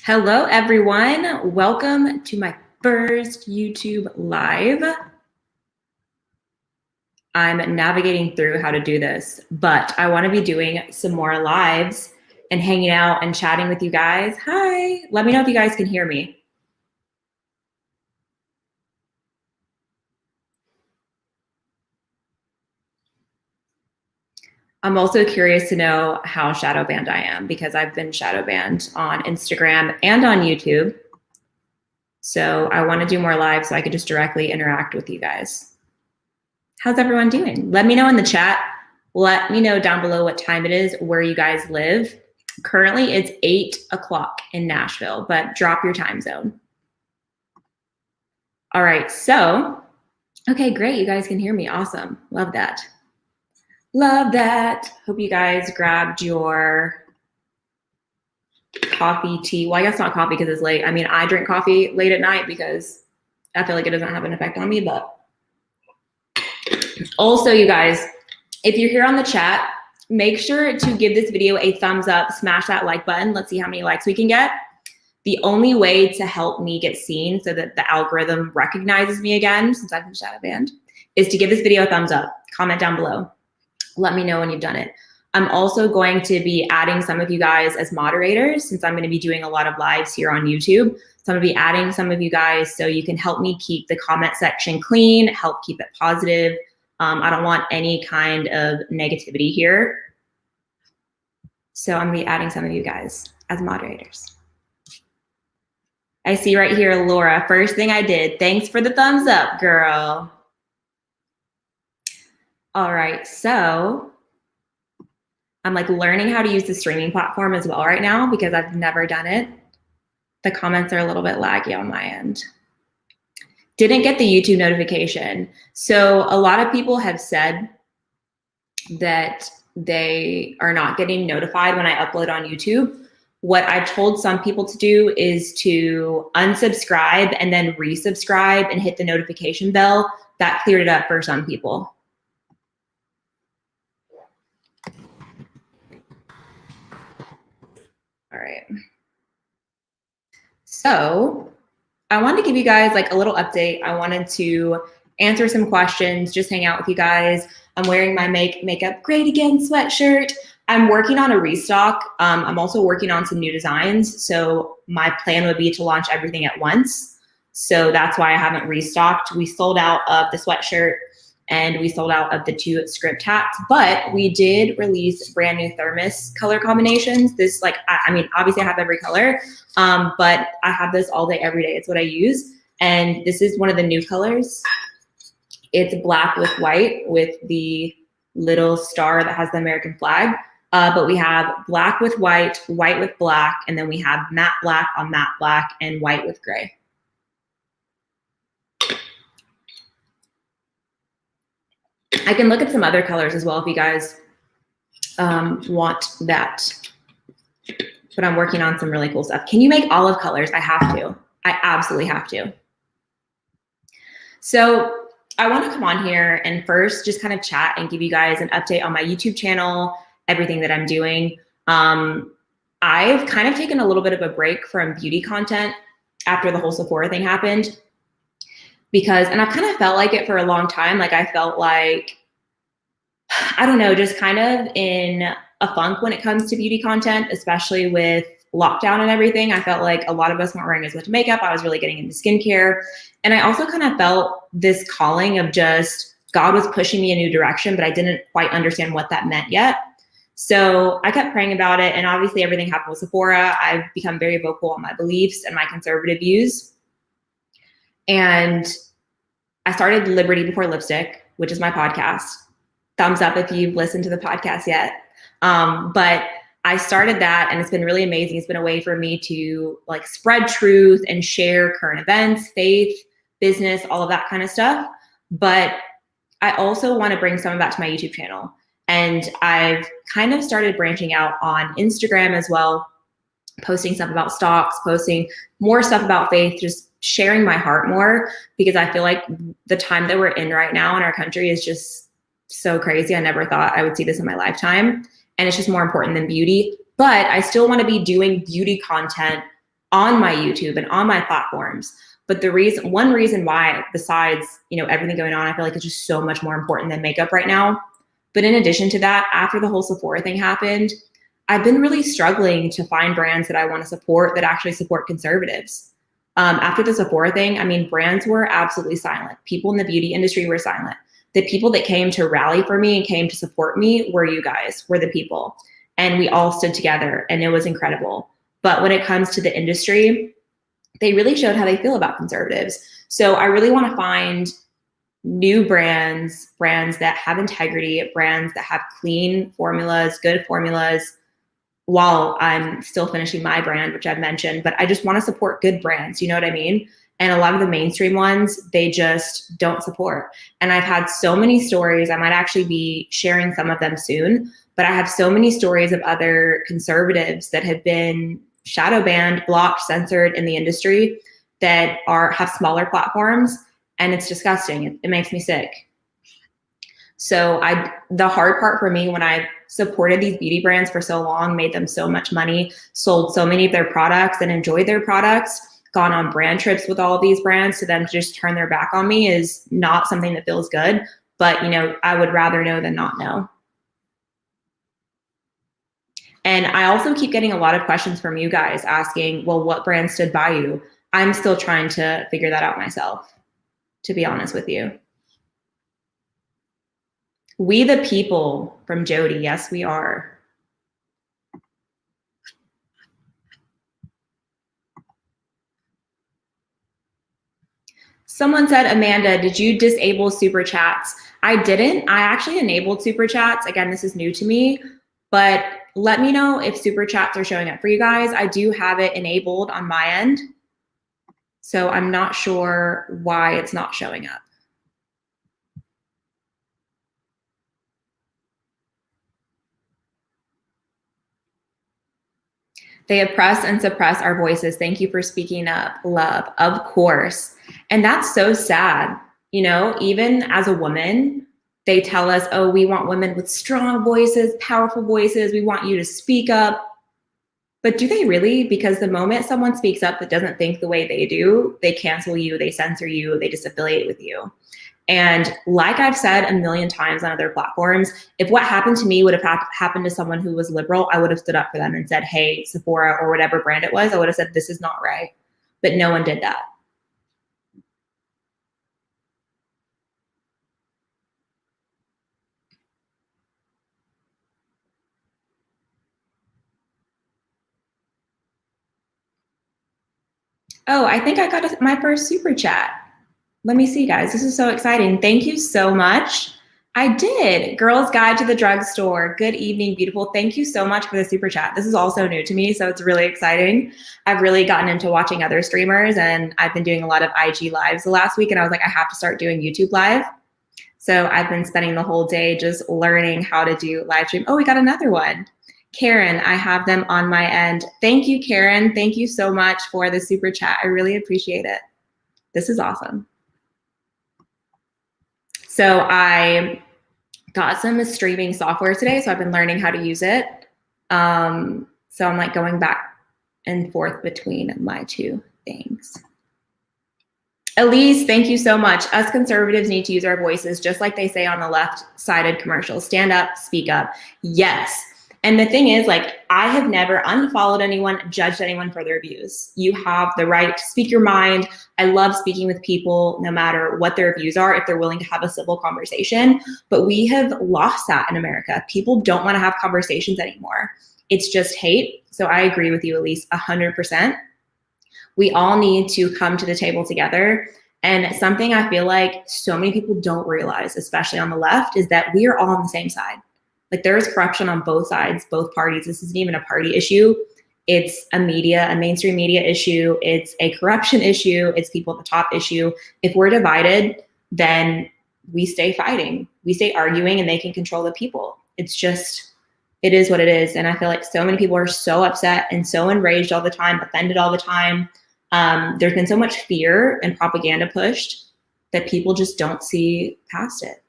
Hello, everyone. Welcome to my first YouTube Live. I'm navigating through how to do this, but I want to be doing some more lives and hanging out and chatting with you guys. Hi. Let me know if you guys can hear me. I'm also curious to know how shadow banned I am because I've been shadow banned on Instagram and on YouTube. So I want to do more lives so I could just directly interact with you guys. How's everyone doing? Let me know in the chat. Let me know down below what time it is, where you guys live. Currently it's 8 o'clock in Nashville, but drop your time zone. All right, so, okay, great. You guys can hear me. Awesome. Love that. Love that. Hope you guys grabbed your coffee, tea. Well, I guess not coffee because it's late. I mean, I drink coffee late at night because I feel like it doesn't have an effect on me, but also, you guys, if you're here on the chat, make sure to give this video a thumbs up, smash that like button. Let's see how many likes we can get. The only way to help me get seen so that the algorithm recognizes me again, since I've been shadow banned, is to give this video a thumbs up. Comment down below. Let me know when you've done it. I'm also going to be adding some of you guys as moderators since I'm going to be doing a lot of lives here on YouTube. So I'm going to be adding some of you guys so you can help me keep the comment section clean, help keep it positive. I don't want any kind of negativity here. So I'm going to be adding some of you guys as moderators. I see right here, Laura, first thing I did. Thanks for the thumbs up, girl. All right, so I'm like learning how to use the streaming platform as well right now because I've never done it. The comments are a little bit laggy on my end. Didn't get the YouTube notification. So a lot of people have said that they are not getting notified when I upload on YouTube. What I've told some people to do is to unsubscribe and then resubscribe and hit the notification bell. That cleared it up for some people. All right. So I wanted to give you guys like a little update. I wanted to answer some questions, just hang out with you guys. I'm wearing my Makeup Great Again sweatshirt. I'm working on a restock. I'm also working on some new designs. So my plan would be to launch everything at once. So that's why I haven't restocked. We sold out of the sweatshirt and we sold out of the 2 script hats, but we did release brand new thermos color combinations. This like, I mean, obviously I have every color, but I have this all day, every day. It's what I use. And this is one of the new colors. It's black with white with the little star that has the American flag. But we have black with white, white with black, and then we have matte black on matte black and white with gray. I can look at some other colors as well if you guys want that. But I'm working on some really cool stuff. Can you make olive colors? I have to. I absolutely have to. So I want to come on here and first just kind of chat and give you guys an update on my YouTube channel, everything that I'm doing. I've kind of taken a little bit of a break from beauty content after the whole Sephora thing happened. Because, and I've kind of felt like it for a long time. Like I felt like, I don't know, just kind of in a funk when it comes to beauty content, especially with lockdown and everything. I felt like a lot of us weren't wearing as much makeup. I was really getting into skincare. And I also kind of felt this calling of just God was pushing me in a new direction, but I didn't quite understand what that meant yet. So I kept praying about it. And obviously everything happened with Sephora. I've become very vocal on my beliefs and my conservative views. And I started Liberty Before Lipstick, which is my podcast. Thumbs up if you've listened to the podcast yet. But I started that and it's been really amazing. It's been a way for me to like spread truth and share current events, faith, business, all of that kind of stuff. But I also want to bring some of that to my YouTube channel. And I've kind of started branching out on Instagram as well, posting stuff about stocks, posting more stuff about faith, just sharing my heart more, because I feel like the time that we're in right now in our country is just so crazy. I never thought I would see this in my lifetime. And it's just more important than beauty. But I still want to be doing beauty content on my YouTube and on my platforms. But one reason why, besides, everything going on, I feel like it's just so much more important than makeup right now. But in addition to that, after the whole Sephora thing happened, I've been really struggling to find brands that I want to support that actually support conservatives. After the Sephora thing, I mean, brands were absolutely silent. People in the beauty industry were silent. The people that came to rally for me and came to support me were you guys, were the people. And we all stood together and it was incredible. But when it comes to the industry, they really showed how they feel about conservatives. So I really want to find new brands that have integrity, brands that have clean formulas, good formulas, while I'm still finishing my brand, which I've mentioned. But I just want to support good brands, you know what I mean? And a lot of the mainstream ones, they just don't support. And I've had so many stories, I might actually be sharing some of them soon, but I have so many stories of other conservatives that have been shadow banned, blocked, censored in the industry that have smaller platforms, and it's disgusting. It makes me sick. So the hard part for me when I supported these beauty brands for so long, made them so much money, sold so many of their products and enjoyed their products, gone on brand trips with all of these brands, to them to just turn their back on me is not something that feels good. But, I would rather know than not know. And I also keep getting a lot of questions from you guys asking, well, what brand stood by you? I'm still trying to figure that out myself, to be honest with you. We the people from Jody. Yes, we are. Someone said, Amanda, did you disable super chats? I didn't. I actually enabled super chats. Again, this is new to me, but let me know if super chats are showing up for you guys. I do have it enabled on my end, so I'm not sure why it's not showing up. They oppress and suppress our voices. Thank you for speaking up, love. Of course. And that's so sad. Even as a woman, they tell us, oh, we want women with strong voices, powerful voices. We want you to speak up. But do they really? Because the moment someone speaks up that doesn't think the way they do, they cancel you, they censor you, they disaffiliate with you. And like I've said a million times on other platforms, if what happened to me would have happened to someone who was liberal, I would have stood up for them and said, hey, Sephora or whatever brand it was, I would have said, this is not right. But no one did that. Oh, I think I got my first super chat. Let me see, guys. This is so exciting. Thank you so much. I did. Girls Guide to the Drugstore. Good evening, beautiful. Thank you so much for the super chat. This is also new to me, so it's really exciting. I've really gotten into watching other streamers, and I've been doing a lot of IG lives the last week, and I was like, I have to start doing YouTube live. So I've been spending the whole day just learning how to do live stream. Oh, we got another one. Karen, I have them on my end. Thank you, Karen. Thank you so much for the super chat. I really appreciate it. This is awesome. So I got some streaming software today, so I've been learning how to use it. So I'm like going back and forth between my two things. Elise, thank you so much. Us conservatives need to use our voices, just like they say on the left-sided commercials. Stand up, speak up. Yes. And the thing is, I have never unfollowed anyone, judged anyone for their views. You have the right to speak your mind. I love speaking with people, no matter what their views are, if they're willing to have a civil conversation. But we have lost that in America. People don't want to have conversations anymore. It's just hate. So I agree with you, Elise, 100%. We all need to come to the table together. And something I feel like so many people don't realize, especially on the left, is that we are all on the same side. There is corruption on both sides, both parties. This isn't even a party issue. It's a mainstream media issue. It's a corruption issue. It's people at the top issue. If we're divided, then we stay fighting. We stay arguing, and they can control the people. It is what it is. And I feel like so many people are so upset and so enraged all the time, offended all the time. There's been so much fear and propaganda pushed that people just don't see past it.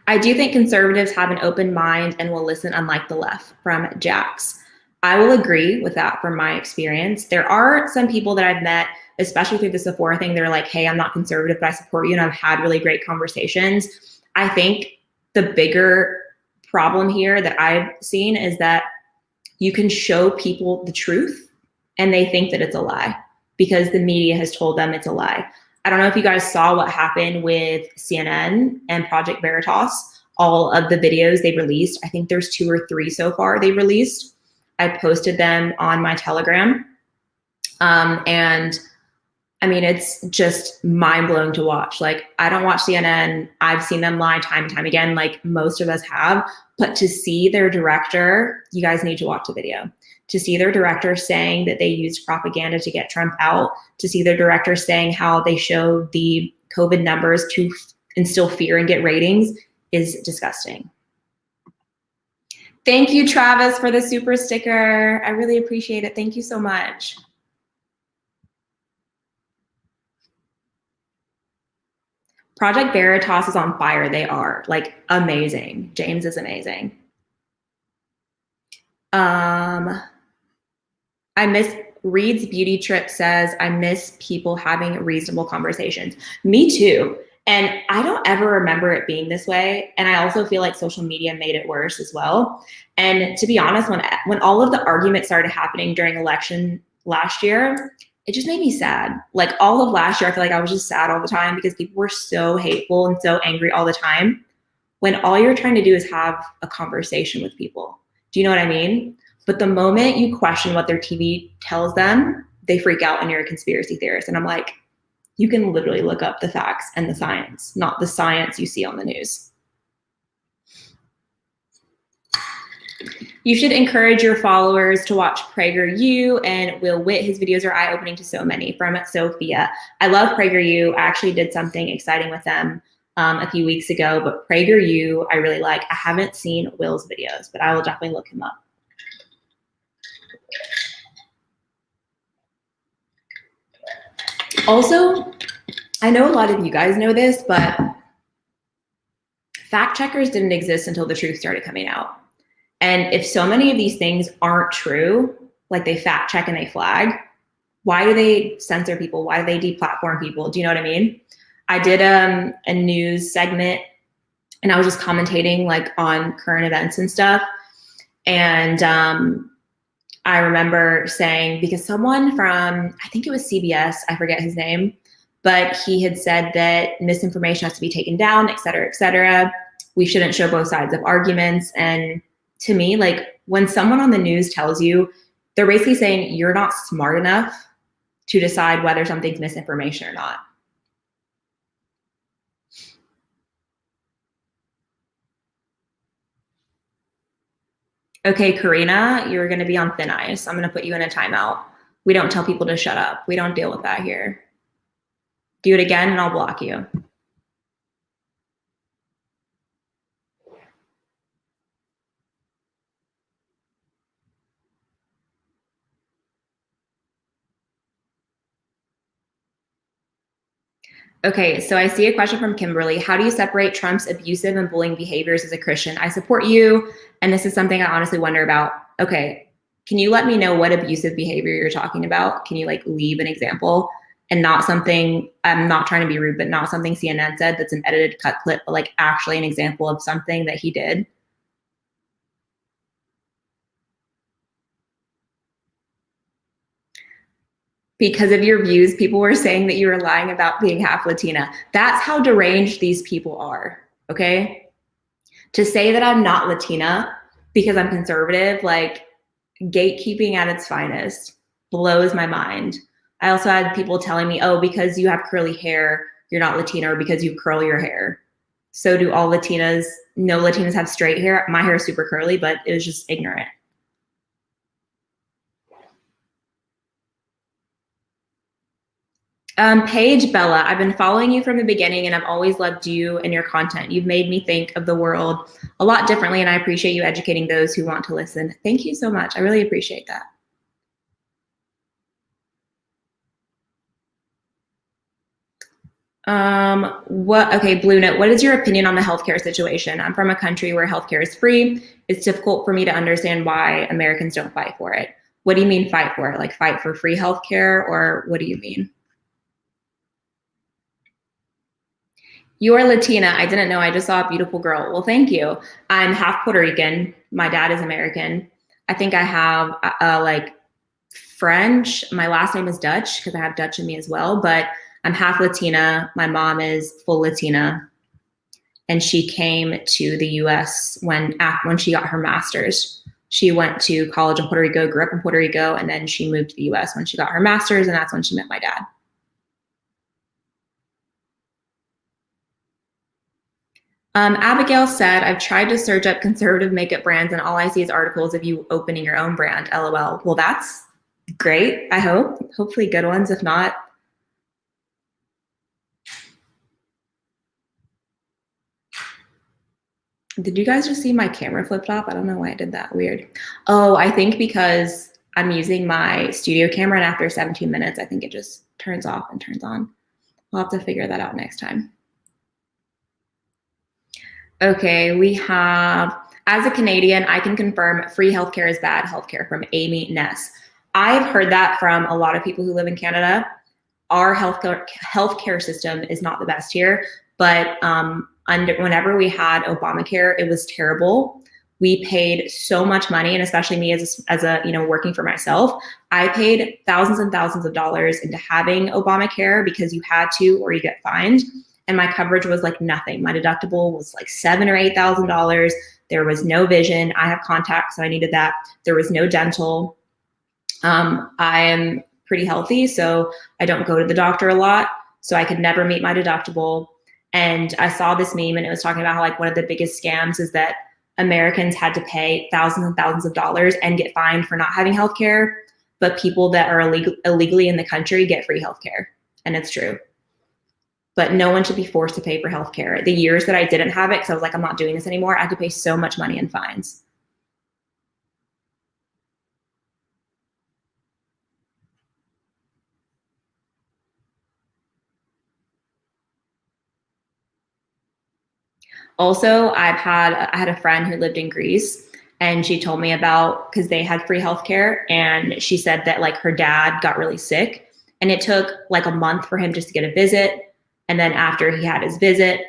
I do think conservatives have an open mind and will listen, unlike the left, from Jax. I will agree with that from my experience. There are some people that I've met, especially through the Sephora thing, they're like, hey, I'm not conservative, but I support you. And I've had really great conversations. I think the bigger problem here that I've seen is that you can show people the truth and they think that it's a lie because the media has told them it's a lie. I don't know if you guys saw what happened with CNN and Project Veritas, all of the videos they released. I think there's 2 or 3 so far they released. I posted them on my Telegram. And I mean, it's just mind blowing to watch. Like, I don't watch CNN. I've seen them lie time and time again, like most of us have, but to see their director, you guys need to watch the video. To see their director saying that they used propaganda to get Trump out, to see their director saying how they showed the COVID numbers to instill fear and get ratings is disgusting. Thank you, Travis, for the super sticker. I really appreciate it. Thank you so much. Project Veritas is on fire. They are like amazing. James is amazing. I miss Reed's Beauty Trip says, I miss people having reasonable conversations. Me too. And I don't ever remember it being this way. And I also feel like social media made it worse as well. And to be honest, when all of the arguments started happening during election last year, it just made me sad. Like all of last year, I feel like I was just sad all the time because people were so hateful and so angry all the time when all you're trying to do is have a conversation with people. Do you know what I mean? But the moment you question what their TV tells them, they freak out and you're a conspiracy theorist. And I'm like, you can literally look up the facts and the science, not the science you see on the news. You should encourage your followers to watch PragerU and Will Witt. His videos are eye-opening to so many. From Sophia. I love PragerU. I actually did something exciting with them a few weeks ago, but PragerU I really like. I haven't seen Will's videos, but I will definitely look him up. Also, I know a lot of you guys know this, but fact checkers didn't exist until the truth started coming out. And if so many of these things aren't true, like they fact check and they flag, why do they censor people? Why do they deplatform people? Do you know what I mean? I did a news segment and I was just commentating like on current events and stuff. And I remember saying, because someone from, I think it was CBS, I forget his name, but he had said that misinformation has to be taken down, et cetera, et cetera. We shouldn't show both sides of arguments. And to me, like when someone on the news tells you, they're basically saying you're not smart enough to decide whether something's misinformation or not. Okay, Karina, you're going to be on thin ice. I'm going to put you in a timeout. We don't tell people to shut up. We don't deal with that here. Do it again and I'll block you. Okay, so I see a question from Kimberly. How do you separate Trump's abusive and bullying behaviors as a Christian? I support you, and this is something I honestly wonder about. Okay, can you let me know what abusive behavior you're talking about? Can you like leave an example and not something, I'm not trying to be rude, but not something CNN said that's an edited cut clip, but like actually an example of something that he did? Because of your views, people were saying that you were lying about being half Latina. That's how deranged these people are, okay? To say that I'm not Latina because I'm conservative, like gatekeeping at its finest, blows my mind. I also had people telling me, oh, because you have curly hair, you're not Latina, or because you curl your hair. So do all Latinas. No Latinas have straight hair. My hair is super curly, but it was just ignorant. Paige Bella, I've been following you from the beginning and I've always loved you and your content. You've made me think of the world a lot differently and I appreciate you educating those who want to listen. Thank you so much. I really appreciate that. Okay, Blue Note, what is your opinion on the healthcare situation? I'm from a country where healthcare is free. It's difficult for me to understand why Americans don't fight for it. What do you mean fight for it? Like fight for free healthcare, or what do you mean? You are Latina. I didn't know. I just saw a beautiful girl. Well, thank you. I'm half Puerto Rican. My dad is American. I think I have like French. My last name is Dutch because I have Dutch in me as well, but I'm half Latina. My mom is full Latina, and she came to the US when she got her master's. She went to college in Puerto Rico, grew up in Puerto Rico, and then she moved to the US when she got her master's, and that's when she met my dad. Abigail said, I've tried to search up conservative makeup brands and all I see is articles of you opening your own brand, LOL. Well, that's great, I hope. Hopefully good ones. If not, did you guys just see my camera flip flop? I don't know why I did that. Weird. Oh, I think because I'm using my studio camera and after 17 minutes, I think it just turns off and turns on. We'll have to figure that out next time. Okay, we have, as a Canadian, I can confirm free healthcare is bad healthcare from Amy Ness. I've heard that from a lot of people who live in Canada. Our healthcare system is not the best here, but whenever we had Obamacare, it was terrible. We paid so much money, and especially me as a working for myself, I paid thousands and thousands of dollars into having Obamacare because you had to or you get fined. And my coverage was like nothing. My deductible was like $7,000 or $8,000. There was no vision. I have contacts, so I needed that. There was no dental. I am pretty healthy, so I don't go to the doctor a lot. So I could never meet my deductible. And I saw this meme, and it was talking about how like one of the biggest scams is that Americans had to pay thousands and thousands of dollars and get fined for not having healthcare, but people that are illegally in the country get free healthcare, and it's true. But no one should be forced to pay for healthcare. The years that I didn't have it, because I was like, I'm not doing this anymore, I had to pay so much money in fines. Also, I had a friend who lived in Greece, and she told me about, because they had free healthcare, and she said that like her dad got really sick, and it took like a month for him just to get a visit. And then after he had his visit,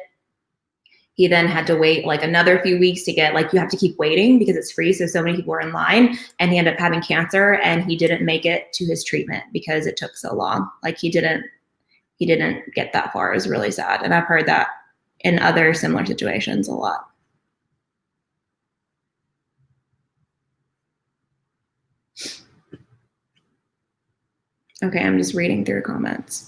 he then had to wait like another few weeks to get, like, you have to keep waiting because it's free. So many people are in line, and he ended up having cancer, and he didn't make it to his treatment because it took so long. Like he didn't get that far. It was really sad. And I've heard that in other similar situations a lot. Okay, I'm just reading through comments.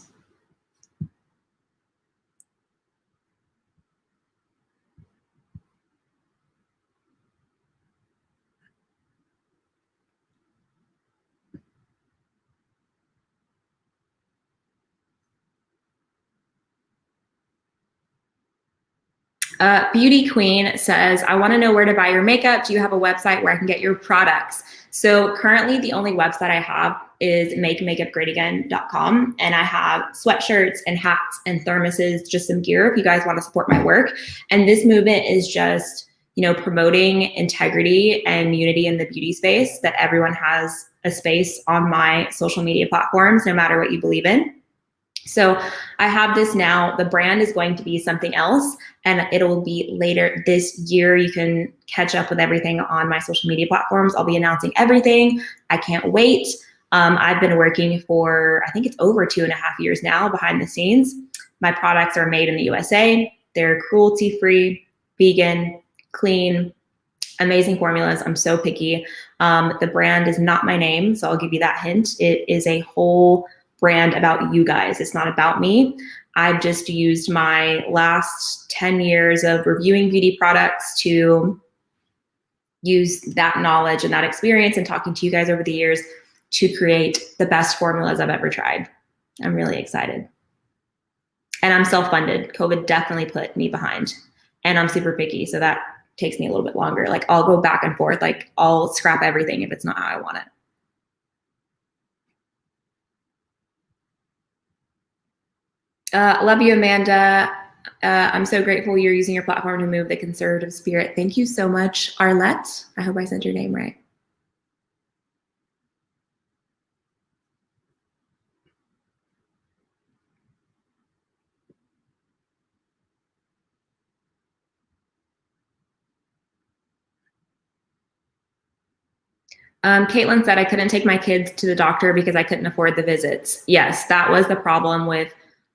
Beauty Queen says, I want to know where to buy your makeup. Do you have a website where I can get your products? So currently the only website I have is makemakeupgreatagain.com. And I have sweatshirts and hats and thermoses, just some gear if you guys want to support my work. And this movement is just, promoting integrity and unity in the beauty space, that everyone has a space on my social media platforms, no matter what you believe in. So I have this now. The brand is going to be something else, and it'll be later this year. You can catch up with everything on my social media platforms. I'll be announcing everything. I can't wait. I've been working for, I think it's over 2.5 years now behind the scenes. My products are made in the USA. They're cruelty-free, vegan, clean, amazing formulas. I'm so picky. The brand is not my name, so I'll give you that hint. It is a whole brand about you guys. It's not about me. I've just used my last 10 years of reviewing beauty products to use that knowledge and that experience and talking to you guys over the years to create the best formulas I've ever tried. I'm really excited. And I'm self-funded. COVID definitely put me behind. And I'm super picky, so that takes me a little bit longer. Like I'll go back and forth. Like I'll scrap everything if it's not how I want it. Love you, Amanda. I'm so grateful you're using your platform to move the conservative spirit. Thank you so much, Arlette. I hope I said your name right. Caitlin said I couldn't take my kids to the doctor because I couldn't afford the visits. Yes, that was the problem with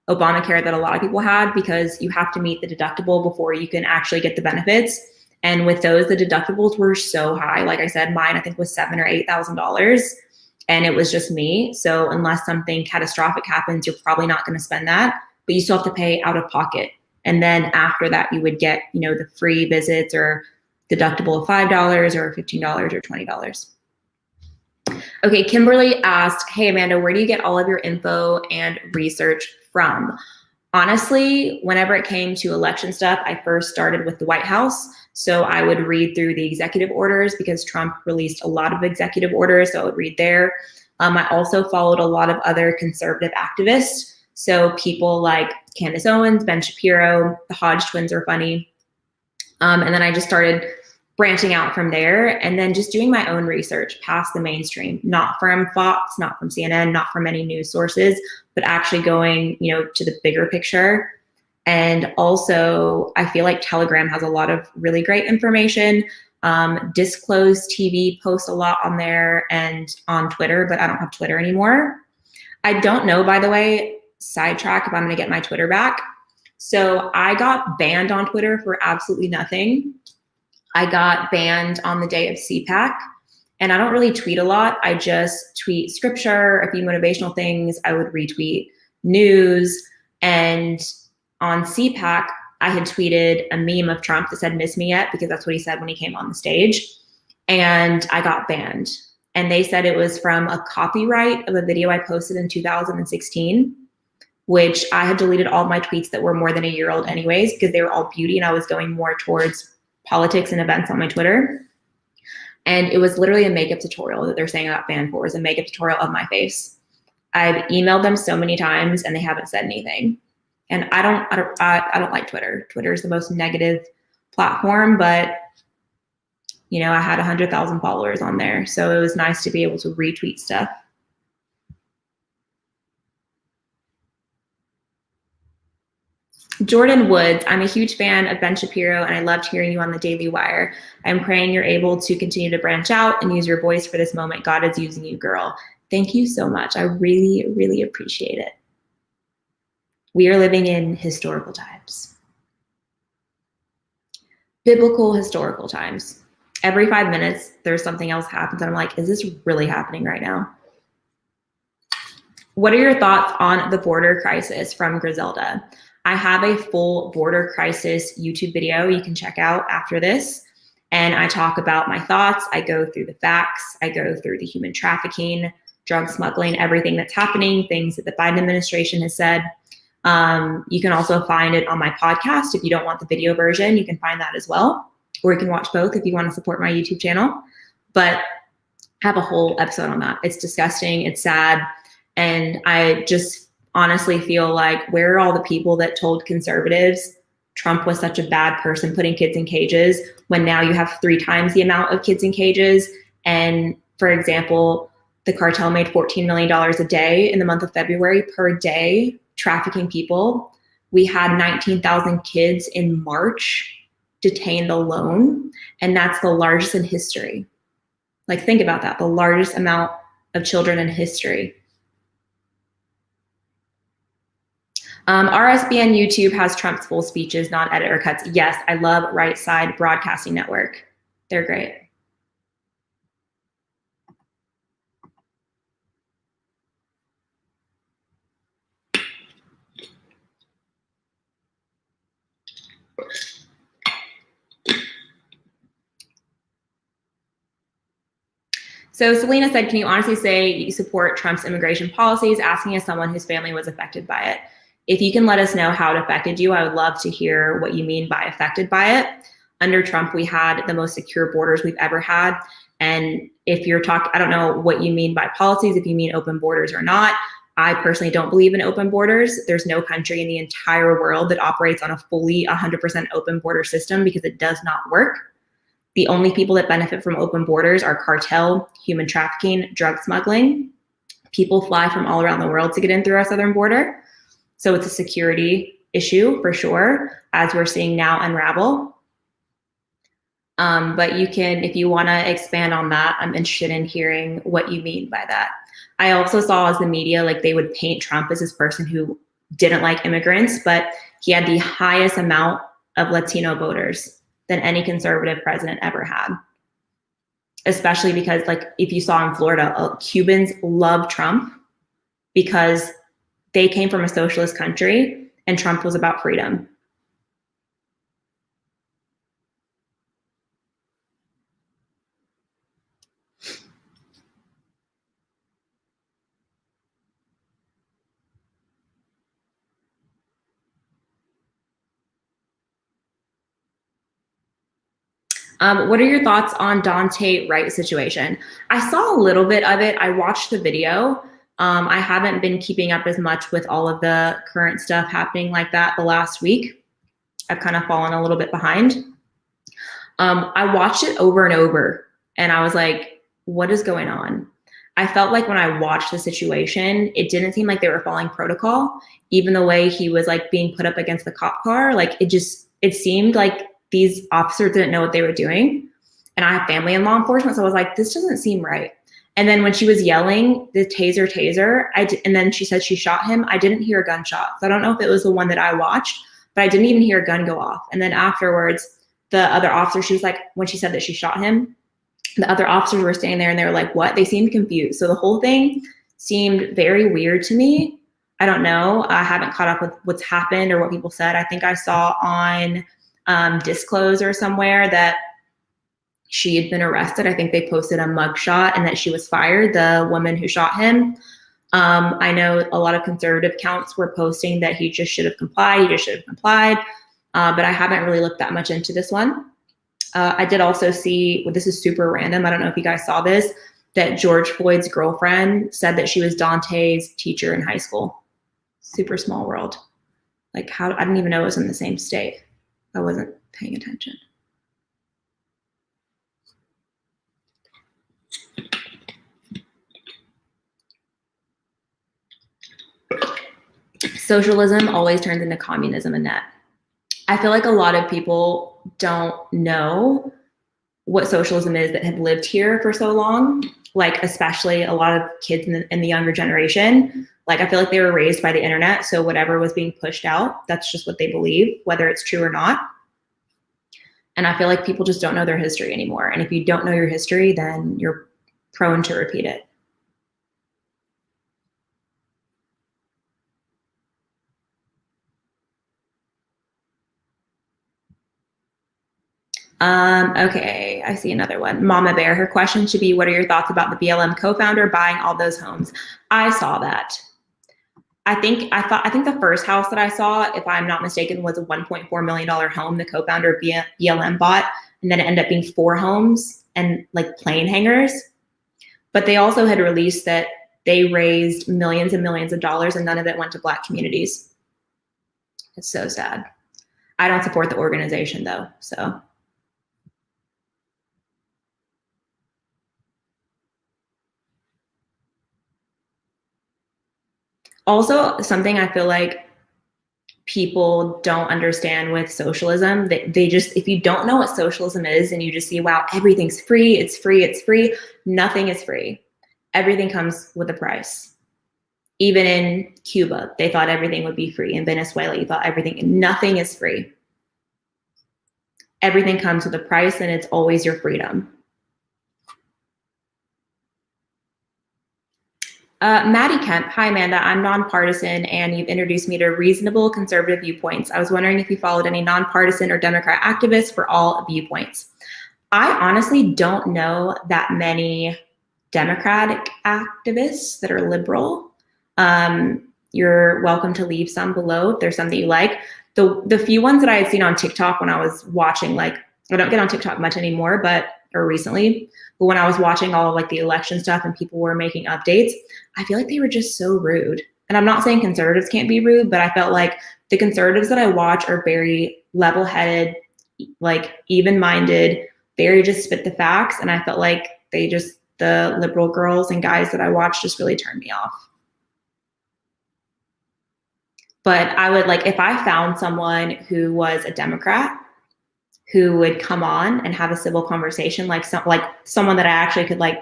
Obamacare that a lot of people had, because you have to meet the deductible before you can actually get the benefits. And with those, the deductibles were so high. Like I said, mine I think was $7,000 or $8,000, and it was just me. So unless something catastrophic happens, you're probably not going to spend that, but you still have to pay out of pocket. And then after that, you would get, you know, the free visits or deductible of $5 or $15 or $20. Okay, Kimberly asked, hey, Amanda, where do you get all of your info and research from? Honestly, whenever it came to election stuff, I first started with the White House. So I would read through the executive orders because Trump released a lot of executive orders. So I would read there. I also followed a lot of other conservative activists. So people like Candace Owens, Ben Shapiro, the Hodge twins are funny. And then I just started branching out from there, and then just doing my own research past the mainstream, not from Fox, not from CNN, not from any news sources, but actually going, you know, to the bigger picture. And also, I feel like Telegram has a lot of really great information. Disclosed TV posts a lot on there, and on Twitter, but I don't have Twitter anymore. I don't know, by the way, sidetrack, if I'm going to get my Twitter back. So I got banned on Twitter for absolutely nothing. I got banned on the day of CPAC, and I don't really tweet a lot. I just tweet scripture, a few motivational things. I would retweet news. And on CPAC, I had tweeted a meme of Trump that said, "Miss me yet?" because that's what he said when he came on the stage. And I got banned. And they said it was from a copyright of a video I posted in 2016, which I had deleted all my tweets that were more than a year old anyways, because they were all beauty and I was going more towards politics and events on my Twitter. And it was literally a makeup tutorial that they're saying I got banned for. It was a makeup tutorial of my face. I've emailed them so many times and they haven't said anything. And I don't like Twitter. Twitter is the most negative platform, but you know, I had 100,000 followers on there. So it was nice to be able to retweet stuff. Jordan Woods, I'm a huge fan of Ben Shapiro and I loved hearing you on the Daily Wire. I'm praying you're able to continue to branch out and use your voice for this moment. God is using you, girl. Thank you so much. I really, really appreciate it. We are living in historical times. Biblical historical times. Every 5 minutes, there's something else happens. And I'm like, is this really happening right now? What are your thoughts on the border crisis from Griselda? I have a full border crisis YouTube video you can check out after this. And I talk about my thoughts. I go through the facts. I go through the human trafficking, drug smuggling, everything that's happening, things that the Biden administration has said. You can also find it on my podcast. If you don't want the video version, you can find that as well. Or you can watch both if you want to support my YouTube channel. But I have a whole episode on that. It's disgusting. It's sad. And I just honestly feel like, where are all the people that told conservatives Trump was such a bad person putting kids in cages, when now you have 3 times the amount of kids in cages? And for example, the cartel made $14 million a day in the month of February per day trafficking people. We had 19,000 kids in March detained alone, and that's the largest in history. Like, think about that, the largest amount of children in history. RSBN YouTube has Trump's full speeches, not editor cuts. Yes, I love Right Side Broadcasting Network. They're great. So Selena said, can you honestly say you support Trump's immigration policies, asking as someone whose family was affected by it? If you can let us know how it affected you, I would love to hear what you mean by affected by it. Under Trump, we had the most secure borders we've ever had. And if you're talking, I don't know what you mean by policies, if you mean open borders or not. I personally don't believe in open borders. There's no country in the entire world that operates on a fully 100% open border system because it does not work. The only people that benefit from open borders are cartel, human trafficking, drug smuggling. People fly from all around the world to get in through our southern border. So it's a security issue for sure, as we're seeing now unravel. But you can, if you want to expand on that, I'm interested in hearing what you mean by that. I also saw as the media, like they would paint Trump as this person who didn't like immigrants, but he had the highest amount of Latino voters than any conservative president ever had. Especially because, like, if you saw in Florida, Cubans love Trump because they came from a socialist country and Trump was about freedom. What are your thoughts on Dante Wright situation? I saw a little bit of it. I watched the video. I haven't been keeping up as much with all of the current stuff happening like that the last week. I've kind of fallen a little bit behind. I watched it over and over and I was like, what is going on? I felt like when I watched the situation, it didn't seem like they were following protocol. Even the way he was like being put up against the cop car, like it seemed like these officers didn't know what they were doing. And I have family in law enforcement, so I was like, this doesn't seem right. And then when she was yelling, the taser, and then she said she shot him, I didn't hear a gunshot. So I don't know if it was the one that I watched, but I didn't even hear a gun go off. And then afterwards, the other officer, she was like, when she said that she shot him, the other officers were standing there and they were like, what? They seemed confused. So the whole thing seemed very weird to me. I don't know. I haven't caught up with what's happened or what people said. I think I saw on Disclose or somewhere that she had been arrested. I think they posted a mugshot and that she was fired, the woman who shot him. I know a lot of conservative accounts were posting that he just should have complied. But I haven't really looked that much into this one. I did also see, well, this is super random, I don't know if you guys saw this, that George Floyd's girlfriend said that she was Dante's teacher in high school. Super small world. Like how, I didn't even know it was in the same state. I wasn't paying attention. Socialism always turns into communism in net. I feel like a lot of people don't know what socialism is that have lived here for so long, like especially a lot of kids in the younger generation. Like I feel like they were raised by the internet, so whatever was being pushed out, that's just what they believe, whether it's true or not. And I feel like people just don't know their history anymore. And if you don't know your history, then you're prone to repeat it. Okay, I see another one. Mama Bear, her question should be, what are your thoughts about the BLM co-founder buying all those homes? I saw that. I think the first house that I saw, if I'm not mistaken, was a $1.4 million home the co-founder of BLM bought, and then it ended up being 4 homes and like plane hangars. But they also had released that they raised millions and millions of dollars and none of it went to Black communities. It's so sad. I don't support the organization though, so. Also, something I feel like people don't understand with socialism, they just, if you don't know what socialism is and you just see, wow, everything's free, it's free, nothing is free. Everything comes with a price. Even in Cuba, they thought everything would be free. In Venezuela, you thought nothing is free. Everything comes with a price and it's always your freedom. Maddie Kemp, hi Amanda, I'm nonpartisan and you've introduced me to reasonable conservative viewpoints. I was wondering if you followed any nonpartisan or Democrat activists for all viewpoints. I honestly don't know that many Democratic activists that are liberal. You're welcome to leave some below if there's some that you like. The few ones that I had seen on TikTok when I was watching, like I don't get on TikTok much anymore, but or recently, but when I was watching all of like the election stuff and people were making updates, I feel like they were just so rude. And I'm not saying conservatives can't be rude, but I felt like the conservatives that I watch are very level-headed, like even-minded, very just spit the facts. And I felt like the liberal girls and guys that I watch just really turned me off. But I would like, if I found someone who was a Democrat who would come on and have a civil conversation, like someone that I actually could like,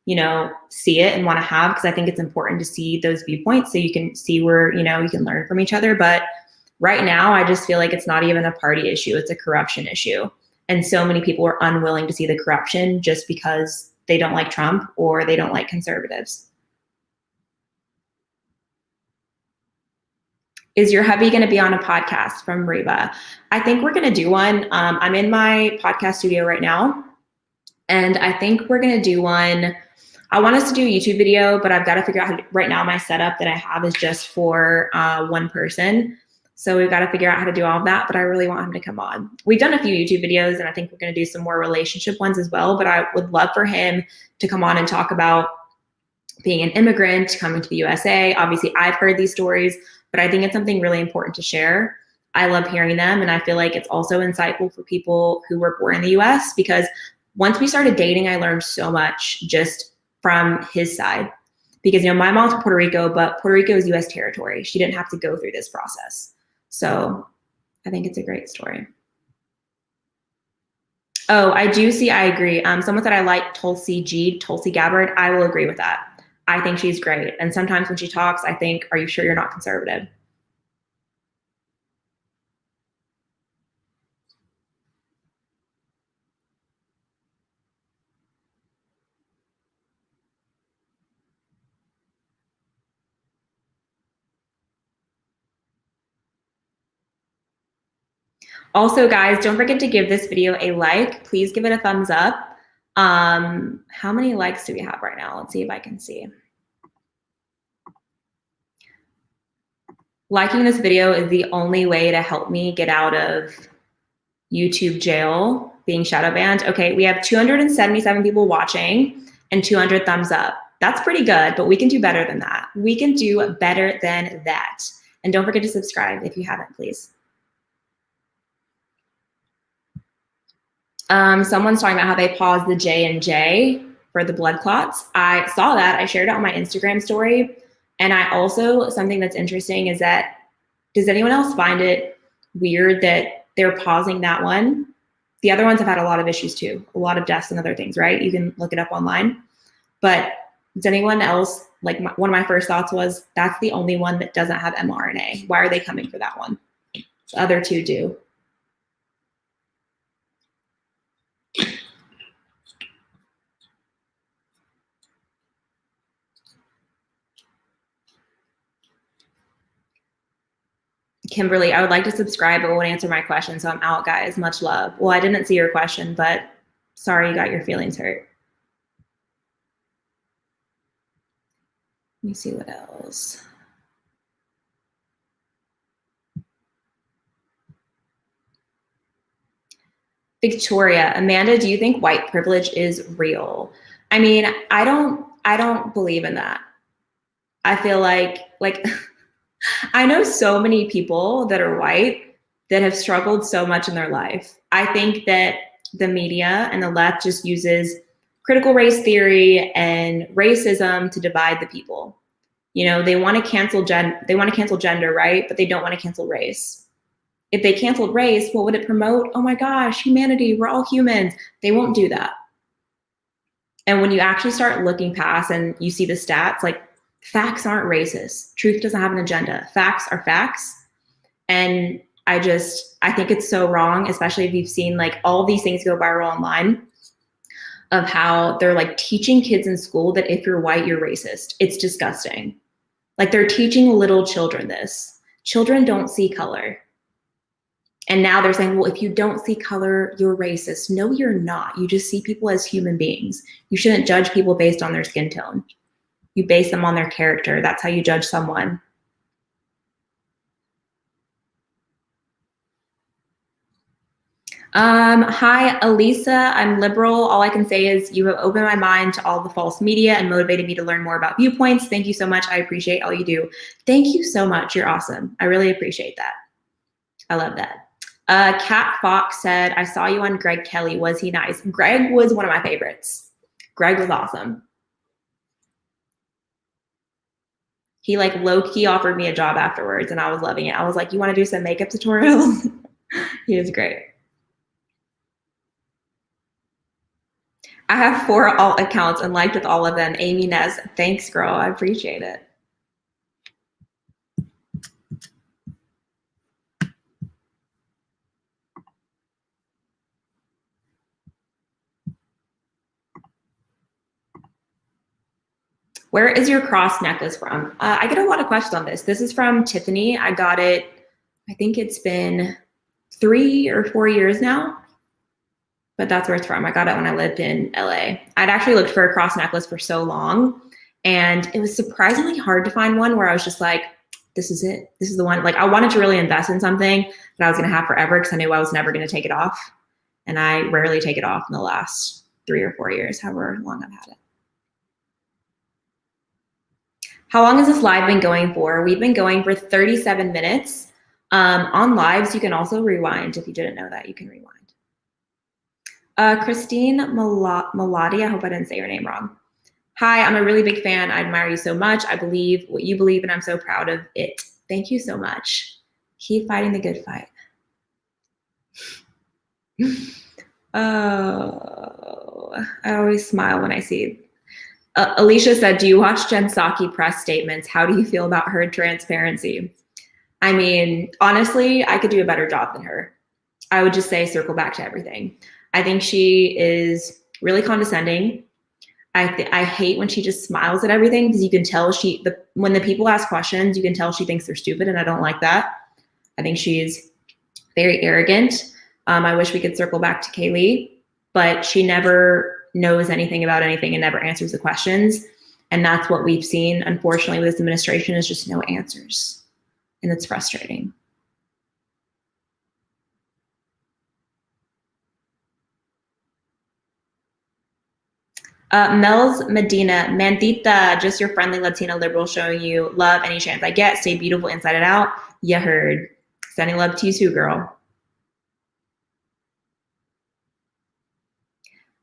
you know, see it and want to have, because I think it's important to see those viewpoints so you can see where, you know, you can learn from each other. But right now, I just feel like it's not even a party issue, it's a corruption issue. And so many people are unwilling to see the corruption just because they don't like Trump or they don't like conservatives. Is your hubby going to be on a podcast? From Reba. I think we're going to do one. I'm in my podcast studio right now, and I think we're going to do one. I want us to do a YouTube video, but I've got to figure out right now my setup that I have is just for one person. So we've got to figure out how to do all of that, but I really want him to come on. We've done a few YouTube videos, and I think we're going to do some more relationship ones as well, but I would love for him to come on and talk about being an immigrant, coming to the USA. Obviously, I've heard these stories, but I think it's something really important to share. I love hearing them, and I feel like it's also insightful for people who were born in the US, because once we started dating, I learned so much just from his side. Because, you know, my mom's from Puerto Rico, but Puerto Rico is US territory. She didn't have to go through this process. So I think it's a great story. Oh, I agree. Someone said I like Tulsi Gabbard. I will agree with that. I think she's great. And sometimes when she talks, I think, are you sure you're not conservative? Also, guys, don't forget to give this video a like. Please give it a thumbs up. How many likes do we have right now? Let's see if I can see. Liking this video is the only way to help me get out of YouTube jail, being shadow banned. Okay, we have 277 people watching and 200 thumbs up. That's pretty good, but we can do better than that. We can do better than that. And don't forget to subscribe if you haven't, please. Someone's talking about how they paused the J&J for the blood clots. I saw that. I shared it on my Instagram story. And I also, something that's interesting is that, does anyone else find it weird that they're pausing that one? The other ones have had a lot of issues too, a lot of deaths and other things, right? You can look it up online. But does anyone else, like one of my first thoughts was, that's the only one that doesn't have mRNA. Why are they coming for that one? The other two do. Kimberly, I would like to subscribe, but won't answer my question, so I'm out, guys. Much love. Well, I didn't see your question, but sorry you got your feelings hurt. Let me see what else. Victoria, Amanda, do you think white privilege is real? I mean, I don't believe in that. I feel like I know so many people that are white that have struggled so much in their life. I think that the media and the left just uses critical race theory and racism to divide the people. You know, they want to cancel gender, right? But they don't want to cancel race. If they canceled race, what would it promote? Oh my gosh, humanity, we're all humans. They won't do that. And when you actually start looking past and you see the stats, like, facts aren't racist. Truth doesn't have an agenda. Facts are facts. And I think it's so wrong, especially if you've seen like all these things go viral online of how they're like teaching kids in school that if you're white, you're racist. It's disgusting. Like they're teaching little children this. Children don't see color. And now they're saying, well, if you don't see color, you're racist. No, you're not. You just see people as human beings. You shouldn't judge people based on their skin tone. You base them on their character. That's how you judge someone. Hi, Elisa. I'm liberal. All I can say is you have opened my mind to all the false media and motivated me to learn more about viewpoints. Thank you so much. I appreciate all you do. Thank you so much. You're awesome. I really appreciate that. I love that. Kat Fox said, I saw you on Greg Kelly. Was he nice? Greg was one of my favorites. Greg was awesome. He like low-key offered me a job afterwards and I was loving it. I was like, you want to do some makeup tutorials? He was great. I have 4 alt accounts and liked with all of them. Amy Nez, thanks girl, I appreciate it. Where is your cross necklace from? I get a lot of questions on this. This is from Tiffany. I got it, I think it's been 3 or 4 years now, but that's where it's from. I got it when I lived in LA. I'd actually looked for a cross necklace for so long and it was surprisingly hard to find one where I was just like, this is it. This is the one. Like I wanted to really invest in something that I was gonna have forever because I knew I was never gonna take it off. And I rarely take it off in the last 3 or 4 years, however long I've had it. How long has this live been going for? We've been going for 37 minutes. On lives, you can also rewind. If you didn't know that, you can rewind. Christine Malati, I hope I didn't say your name wrong. Hi, I'm a really big fan. I admire you so much. I believe what you believe and I'm so proud of it. Thank you so much. Keep fighting the good fight. Oh, I always smile when I see Alicia said, do you watch Jen Psaki press statements? How do you feel about her transparency? I mean, honestly, I could do a better job than her. I would just say circle back to everything. I think she is really condescending. I hate when she just smiles at everything because you can tell when the people ask questions, you can tell she thinks they're stupid and I don't like that. I think she's very arrogant. I wish we could circle back to Kaylee, but she never knows anything about anything and never answers the questions. And that's what we've seen, unfortunately, with this administration is just no answers. And it's frustrating. Mel's Medina, Mandita, just your friendly Latina liberal showing you love any chance I get. Stay beautiful inside and out. You heard. Sending love to you too, girl.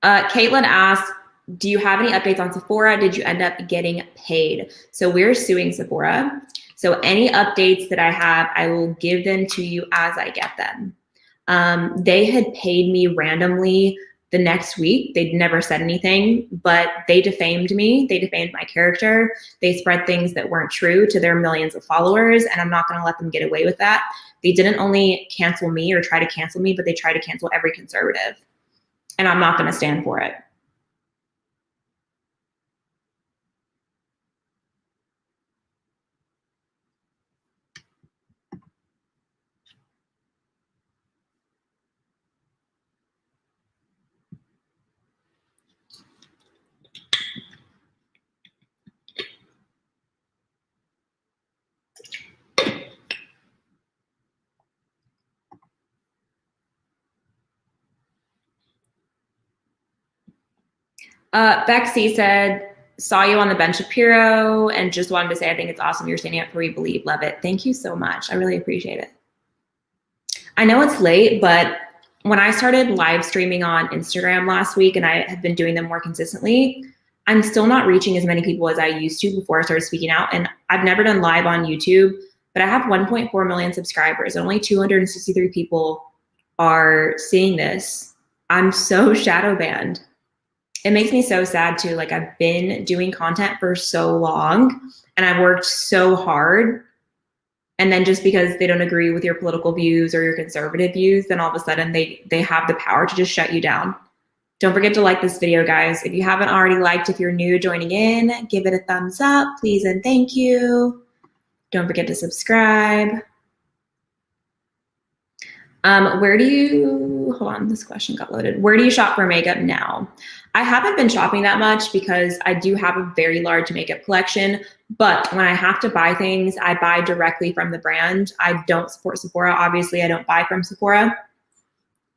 Caitlin asked, do you have any updates on Sephora? Did you end up getting paid? So we're suing Sephora. So any updates that I have, I will give them to you as I get them. They had paid me randomly the next week. They'd never said anything, but they defamed me. They defamed my character. They spread things that weren't true to their millions of followers, and I'm not gonna let them get away with that. They didn't only cancel me or try to cancel me, but they tried to cancel every conservative. And I'm not going to stand for it. Bexy said, saw you on the Ben Shapiro and just wanted to say, I think it's awesome. You're standing up for what you believe. Love it. Thank you so much. I really appreciate it. I know it's late, but when I started live streaming on Instagram last week and I have been doing them more consistently, I'm still not reaching as many people as I used to before I started speaking out. And I've never done live on YouTube, but I have 1.4 million subscribers and only 263 people are seeing this. I'm so shadow banned. It makes me so sad too. Like I've been doing content for so long and I've worked so hard. And then just because they don't agree with your political views or your conservative views, then all of a sudden they have the power to just shut you down. Don't forget to like this video, guys. If you haven't already liked, if you're new joining in, give it a thumbs up, please and thank you. Don't forget to subscribe. Hold on, this question got loaded. Where do you shop for makeup now? I haven't been shopping that much because I do have a very large makeup collection, but when I have to buy things, I buy directly from the brand. I don't support Sephora. Obviously, I don't buy from Sephora,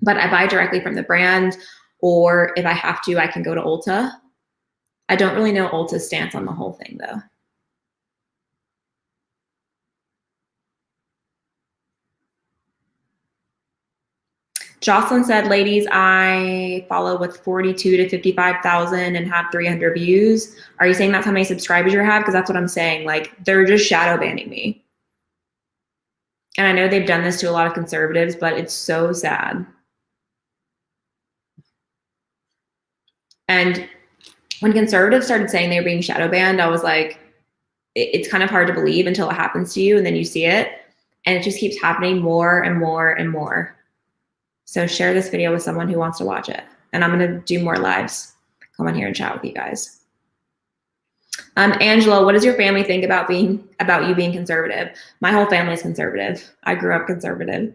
but I buy directly from the brand, or if I have to, I can go to Ulta. I don't really know Ulta's stance on the whole thing though. Jocelyn said, ladies, I follow with 42 to 55,000 and have 300 views. Are you saying that's how many subscribers you have? Because that's what I'm saying. Like, they're just shadow banning me. And I know they've done this to a lot of conservatives, but it's so sad. And when conservatives started saying they were being shadow banned, I was like, it's kind of hard to believe until it happens to you and then you see it. And it just keeps happening more and more and more. So share this video with someone who wants to watch it. And I'm gonna do more lives. Come on here and chat with you guys. Angela, what does your family think about you being conservative? My whole family is conservative. I grew up conservative.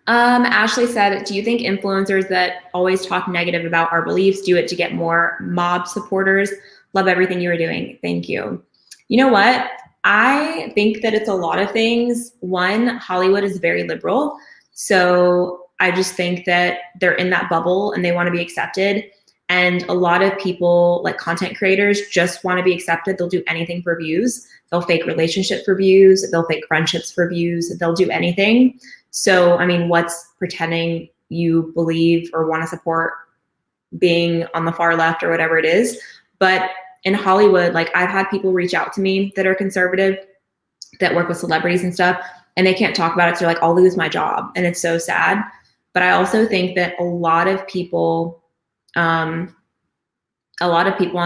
Ashley said, do you think influencers that always talk negative about our beliefs do it to get more mob supporters? Love everything you were doing. Thank you. You know what? I think that it's a lot of things. One, Hollywood is very liberal. So I just think that they're in that bubble and they want to be accepted. And a lot of people, like content creators, just want to be accepted. They'll do anything for views. They'll fake relationships for views. They'll fake friendships for views. They'll do anything. So, I mean, what's pretending you believe or want to support being on the far left or whatever it is? But in Hollywood, like I've had people reach out to me that are conservative, that work with celebrities and stuff, and they can't talk about it. So they're like, I'll lose my job. And it's so sad. But I also think that a lot of people on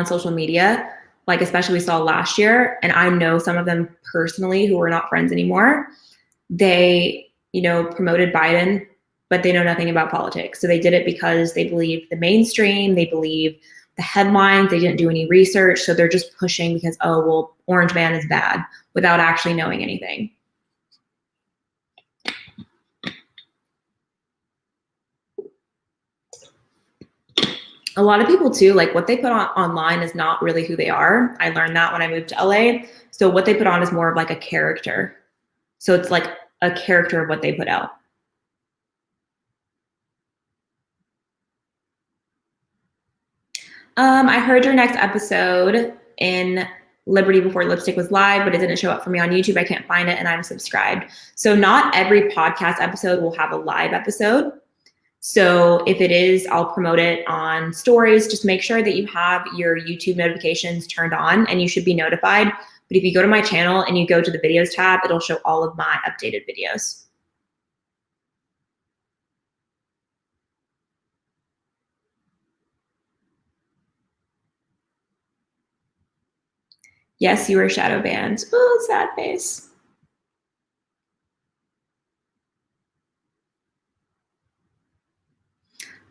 social media, like especially we saw last year, and I know some of them personally who are not friends anymore, they, promoted Biden, but they know nothing about politics. So they did it because they believe the mainstream, they believe the headlines, they didn't do any research. So they're just pushing because, oh, well, Orange Man is bad without actually knowing anything. A lot of people too, like what they put on online is not really who they are. I learned that when I moved to LA. So what they put on is more of like a character. So it's like a character of what they put out. I heard your next episode in Liberty Before Lipstick was live, but it didn't show up for me on YouTube. I can't find it and I'm subscribed. So not every podcast episode will have a live episode. So if it is, I'll promote it on stories. Just make sure that you have your YouTube notifications turned on and you should be notified. But if you go to my channel and you go to the videos tab, it'll show all of my updated videos. Yes, you were shadow banned. Oh, sad face.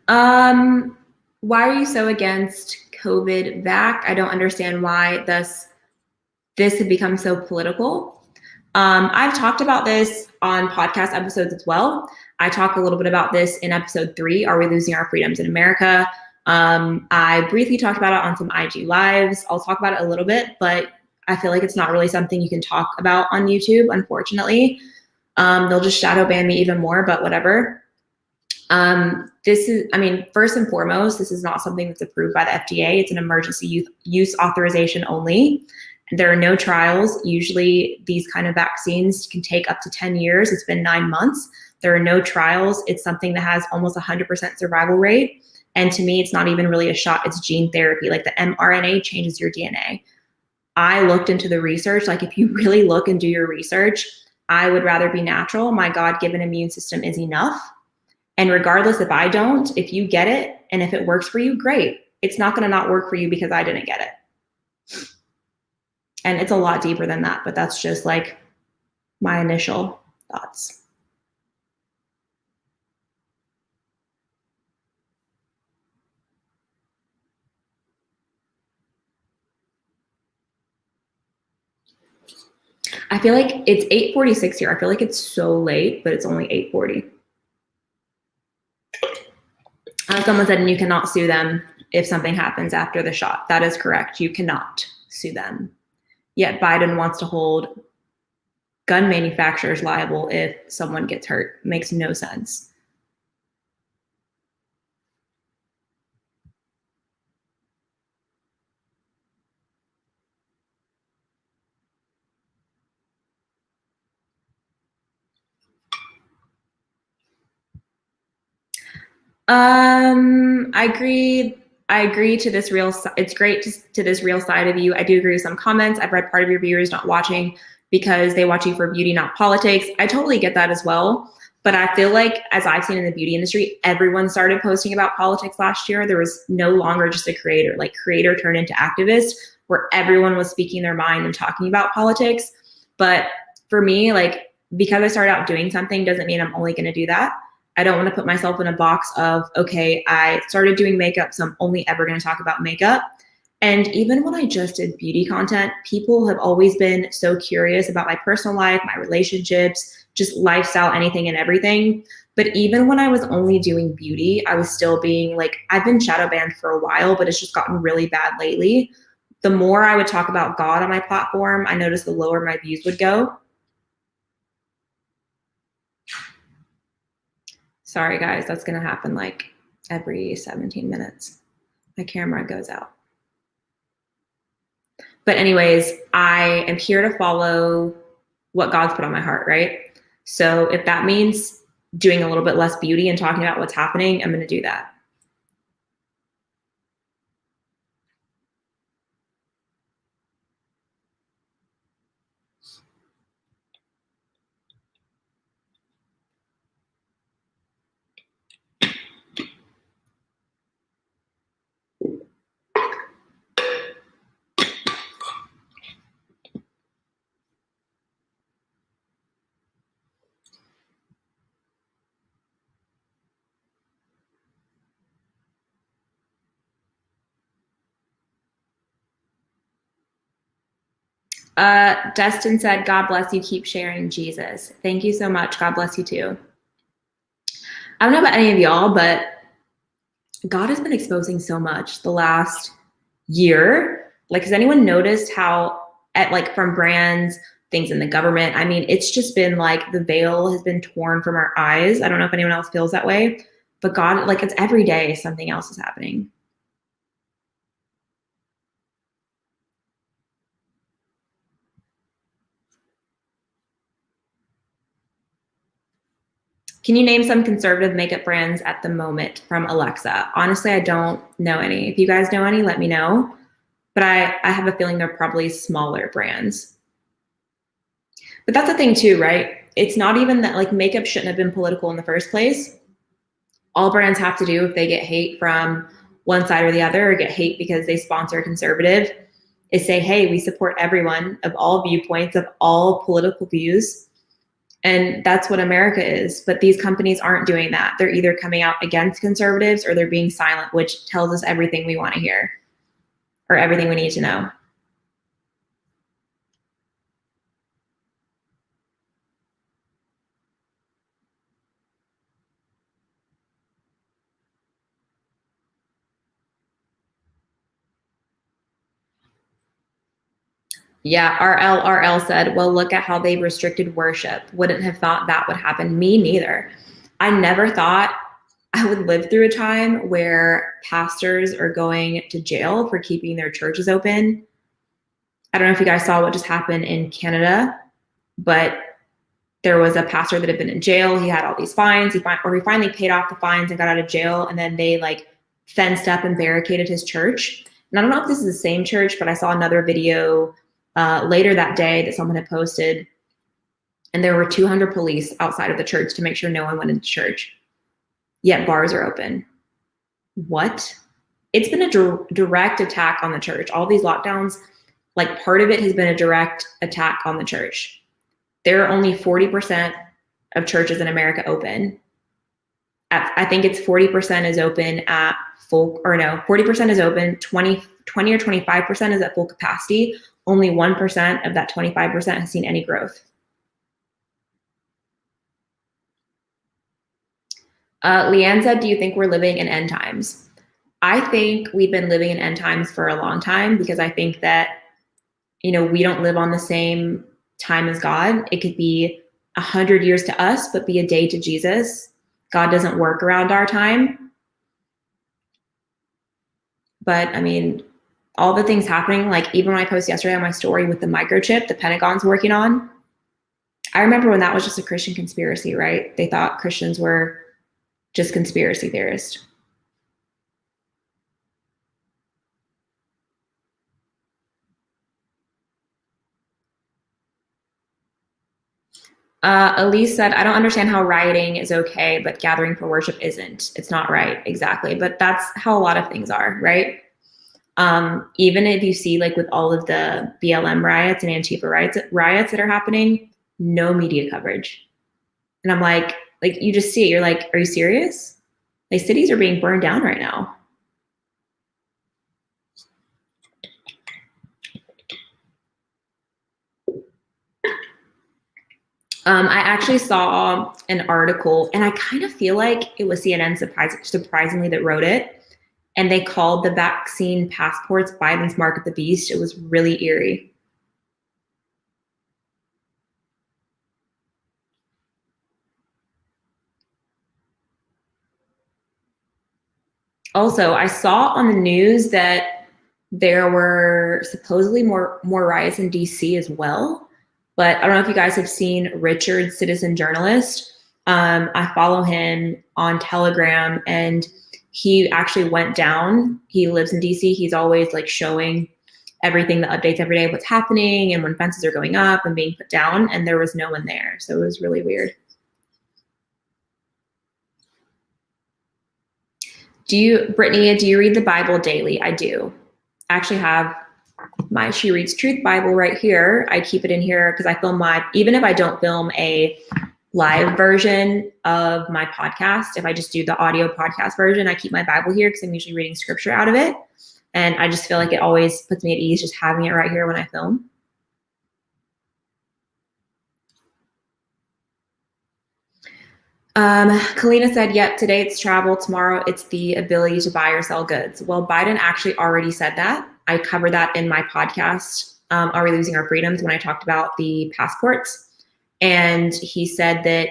Why are you so against COVID vac? I don't understand why this had become so political. I've talked about this on podcast episodes as well. I talk a little bit about this in episode 3, Are We Losing Our Freedoms in America? I briefly talked about it on some IG lives. I'll talk about it a little bit, but I feel like it's not really something you can talk about on YouTube, unfortunately. They'll just shadow ban me even more, but whatever. First and foremost, this is not something that's approved by the FDA. It's an emergency use authorization only. There are no trials. Usually these kind of vaccines can take up to 10 years. It's been 9 months. There are no trials. It's something that has almost 100% survival rate. And to me, it's not even really a shot. It's gene therapy. Like the mRNA changes your DNA. I looked into the research. Like if you really look and do your research, I would rather be natural. My God-given immune system is enough. And regardless if I don't, if you get it and if it works for you, great. It's not going to not work for you because I didn't get it. And it's a lot deeper than that, but that's just like my initial thoughts. I feel like it's 8:46 here. I feel like it's so late, but it's only 8:40. Someone said, and you cannot sue them if something happens after the shot. That is correct. You cannot sue them. Yet Biden wants to hold gun manufacturers liable if someone gets hurt. Makes no sense. I agree. I agree to this real. It's great to this real side of you. I do agree with some comments. I've read part of your viewers not watching because they watch you for beauty, not politics. I totally get that as well. But I feel like, as I've seen in the beauty industry, everyone started posting about politics last year. There was no longer just a creator. Like, creator turned into activist, where everyone was speaking their mind and talking about politics. But for me, like, because I started out doing something doesn't mean I'm only going to do that. I don't want to put myself in a box of, okay, I started doing makeup, so I'm only ever going to talk about makeup. And even when I just did beauty content, people have always been so curious about my personal life, my relationships, just lifestyle, anything and everything. But even when I was only doing beauty, I was still being like, I've been shadow banned for a while, but it's just gotten really bad lately. The more I would talk about God on my platform, I noticed the lower my views would go. Sorry, guys, that's going to happen like every 17 minutes. My camera goes out. But anyways, I am here to follow what God's put on my heart, right? So if that means doing a little bit less beauty and talking about what's happening, I'm going to do that. Dustin said, God bless you. Keep sharing Jesus. Thank you so much. God bless you too. I don't know about any of y'all, but God has been exposing so much the last year. Like, has anyone noticed how, from brands, things in the government, I mean, it's just been like the veil has been torn from our eyes. I don't know if anyone else feels that way, but God, like, it's every day something else is happening. Can you name some conservative makeup brands at the moment from Alexa? Honestly, I don't know any. If you guys know any, let me know. But I have a feeling they're probably smaller brands. But that's the thing too, right? It's not even that, like, makeup shouldn't have been political in the first place. All brands have to do if they get hate from one side or the other, or get hate because they sponsor a conservative, is say, hey, we support everyone of all viewpoints, of all political views. And that's what America is. But these companies aren't doing that. They're either coming out against conservatives or they're being silent, which tells us everything we want to hear or everything we need to know. Yeah, RL said, well, look at how they've restricted worship. Wouldn't have thought that would happen. Me neither. I never thought I would live through a time where pastors are going to jail for keeping their churches open. I don't know if you guys saw what just happened in Canada, but there was a pastor that had been in jail. He had all these fines. He finally paid off the fines and got out of jail. And then they like fenced up and barricaded his church. And I don't know if this is the same church, but I saw another video later that day that someone had posted. And there were 200 police outside of the church to make sure no one went into church. Yet bars are open. What? It's been a direct attack on the church. All these lockdowns, like, part of it has been a direct attack on the church. There are only 40% of churches in America open. I think it's 40% is open at full, or no, 40% is open, 20 or 25% is at full capacity. Only 1% of that 25% has seen any growth. Leanne said, do you think we're living in end times? I think we've been living in end times for a long time, because I think that we don't live on the same time as God. It could be 100 years to us, but be a day to Jesus. God doesn't work around our time. But I mean, all the things happening, like even when I posted yesterday on my story with the microchip, the Pentagon's working on, I remember when that was just a Christian conspiracy, right? They thought Christians were just conspiracy theorists. Elise said, I don't understand how rioting is okay, but gathering for worship isn't. It's not right. Exactly. But that's how a lot of things are, right? Even if you see like with all of the BLM riots and Antifa riots that are happening, no media coverage. And I'm like you just see it. You're like, are you serious? Like cities are being burned down right now. I actually saw an article, and I kind of feel like it was CNN surprisingly that wrote it. And they called the vaccine passports Biden's mark of the beast. It was really eerie. Also, I saw on the news that there were supposedly more riots in DC as well. But I don't know if you guys have seen Richard, Citizen Journalist. I follow him on Telegram, and he actually went down. He lives in DC. He's always like showing everything, the updates every day, what's happening and when fences are going up and being put down, and there was no one there. So it was really weird. Brittany, do you read the Bible daily? I do. I actually have my She Reads Truth Bible right here. I keep it in here because I film even if I don't film a live version of my podcast, if I just do the audio podcast version, I keep my Bible here because I'm usually reading scripture out of it. And I just feel like it always puts me at ease just having it right here when I film. Kalina said, yep, today it's travel. Tomorrow it's the ability to buy or sell goods. Well, Biden actually already said that. I covered that in my podcast, Are We Losing Our Freedoms, when I talked about the passports. And he said that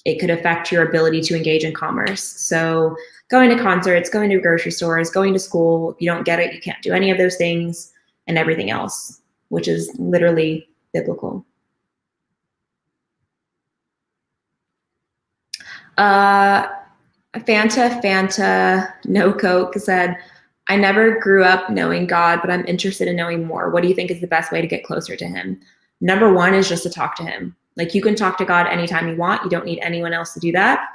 it could affect your ability to engage in commerce. So going to concerts, going to grocery stores, going to school, if you don't get it, you can't do any of those things, and everything else, which is literally biblical. Fanta, no Coke said, I never grew up knowing God, but I'm interested in knowing more. What do you think is the best way to get closer to him? Number one is just to talk to him. Like, you can talk to God anytime you want. You don't need anyone else to do that.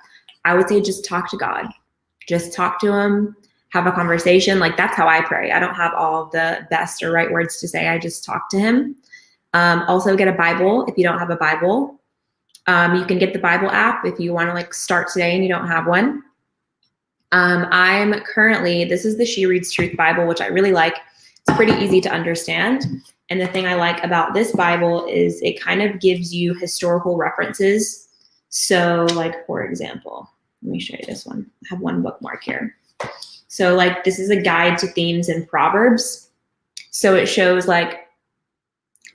I would say just talk to God. Just talk to him, have a conversation. Like, that's how I pray. I don't have all the best or right words to say. I just talk to him. Also get a Bible if you don't have a Bible. You can get the Bible app if you want to like start today and you don't have one. I'm currently, this is the She Reads Truth Bible, which I really like. It's pretty easy to understand. And the thing I like about this Bible is it kind of gives you historical references. So like, for example, let me show you this one. I have one bookmark here. So like, this is a guide to themes in Proverbs. So it shows like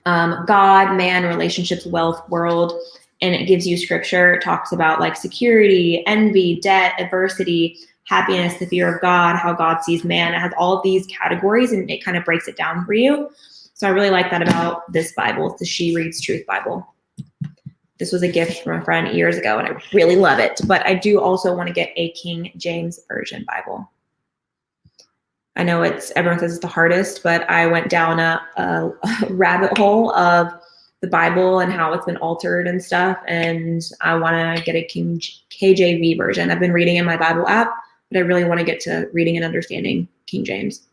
God, man, relationships, wealth, world, and it gives you scripture. It talks about like security, envy, debt, adversity, happiness, the fear of God, how God sees man. It has all of these categories and it kind of breaks it down for you. So I really like that about this Bible. It's the She Reads Truth Bible. This was a gift from a friend years ago and I really love it. But I do also want to get a King James Version Bible. I know everyone says it's the hardest, but I went down a rabbit hole of the Bible and how it's been altered and stuff. And I want to get a KJV version. I've been reading in my Bible app, but I really want to get to reading and understanding King James.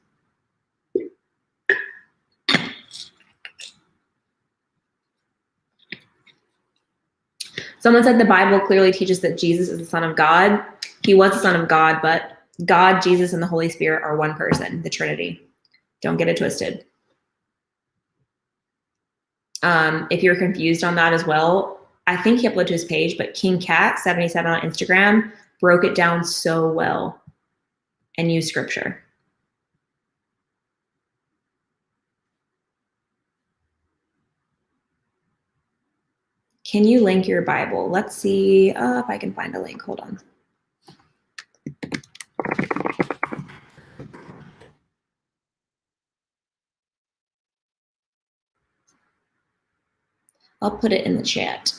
Someone said the Bible clearly teaches that Jesus is the Son of God. He was the Son of God, but God, Jesus, and the Holy Spirit are one person, the Trinity. Don't get it twisted. If you're confused on that as well, I think he uploaded to his page, but King Cat 77 on Instagram broke it down so well and used scripture. Can you link your Bible? Let's see if I can find a link. Hold on. I'll put it in the chat.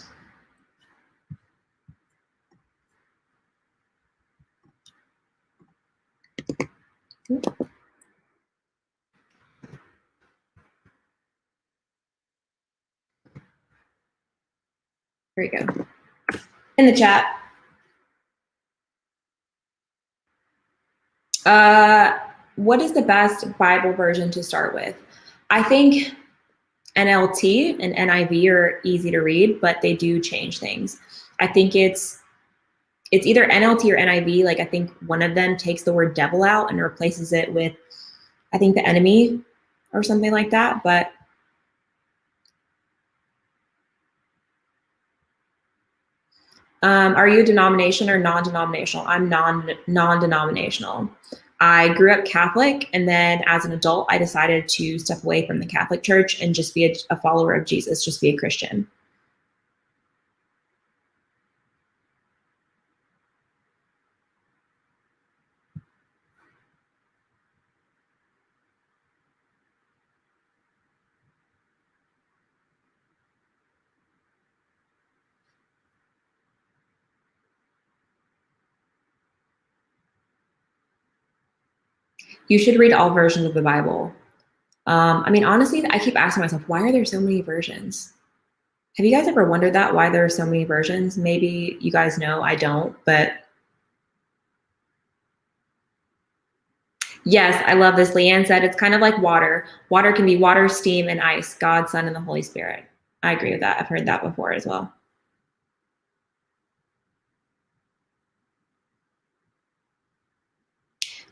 Here we go. In the chat. What is the best Bible version to start with? I think NLT and NIV are easy to read, but they do change things. I think it's either NLT or NIV. Like, I think one of them takes the word devil out and replaces it with, I think, the enemy or something like that. But are you a denomination or non-denominational? I'm non-denominational. I grew up Catholic, and then as an adult, I decided to step away from the Catholic Church and just be a follower of Jesus, just be a Christian. You should read all versions of the Bible. I mean, honestly, I keep asking myself, why are there so many versions? Have you guys ever wondered that, why there are so many versions? Maybe you guys know, I don't, but yes, I love this. Leanne said it's kind of like water. Water can be water, steam, and ice, God, Son, and the Holy Spirit. I agree with that. I've heard that before as well.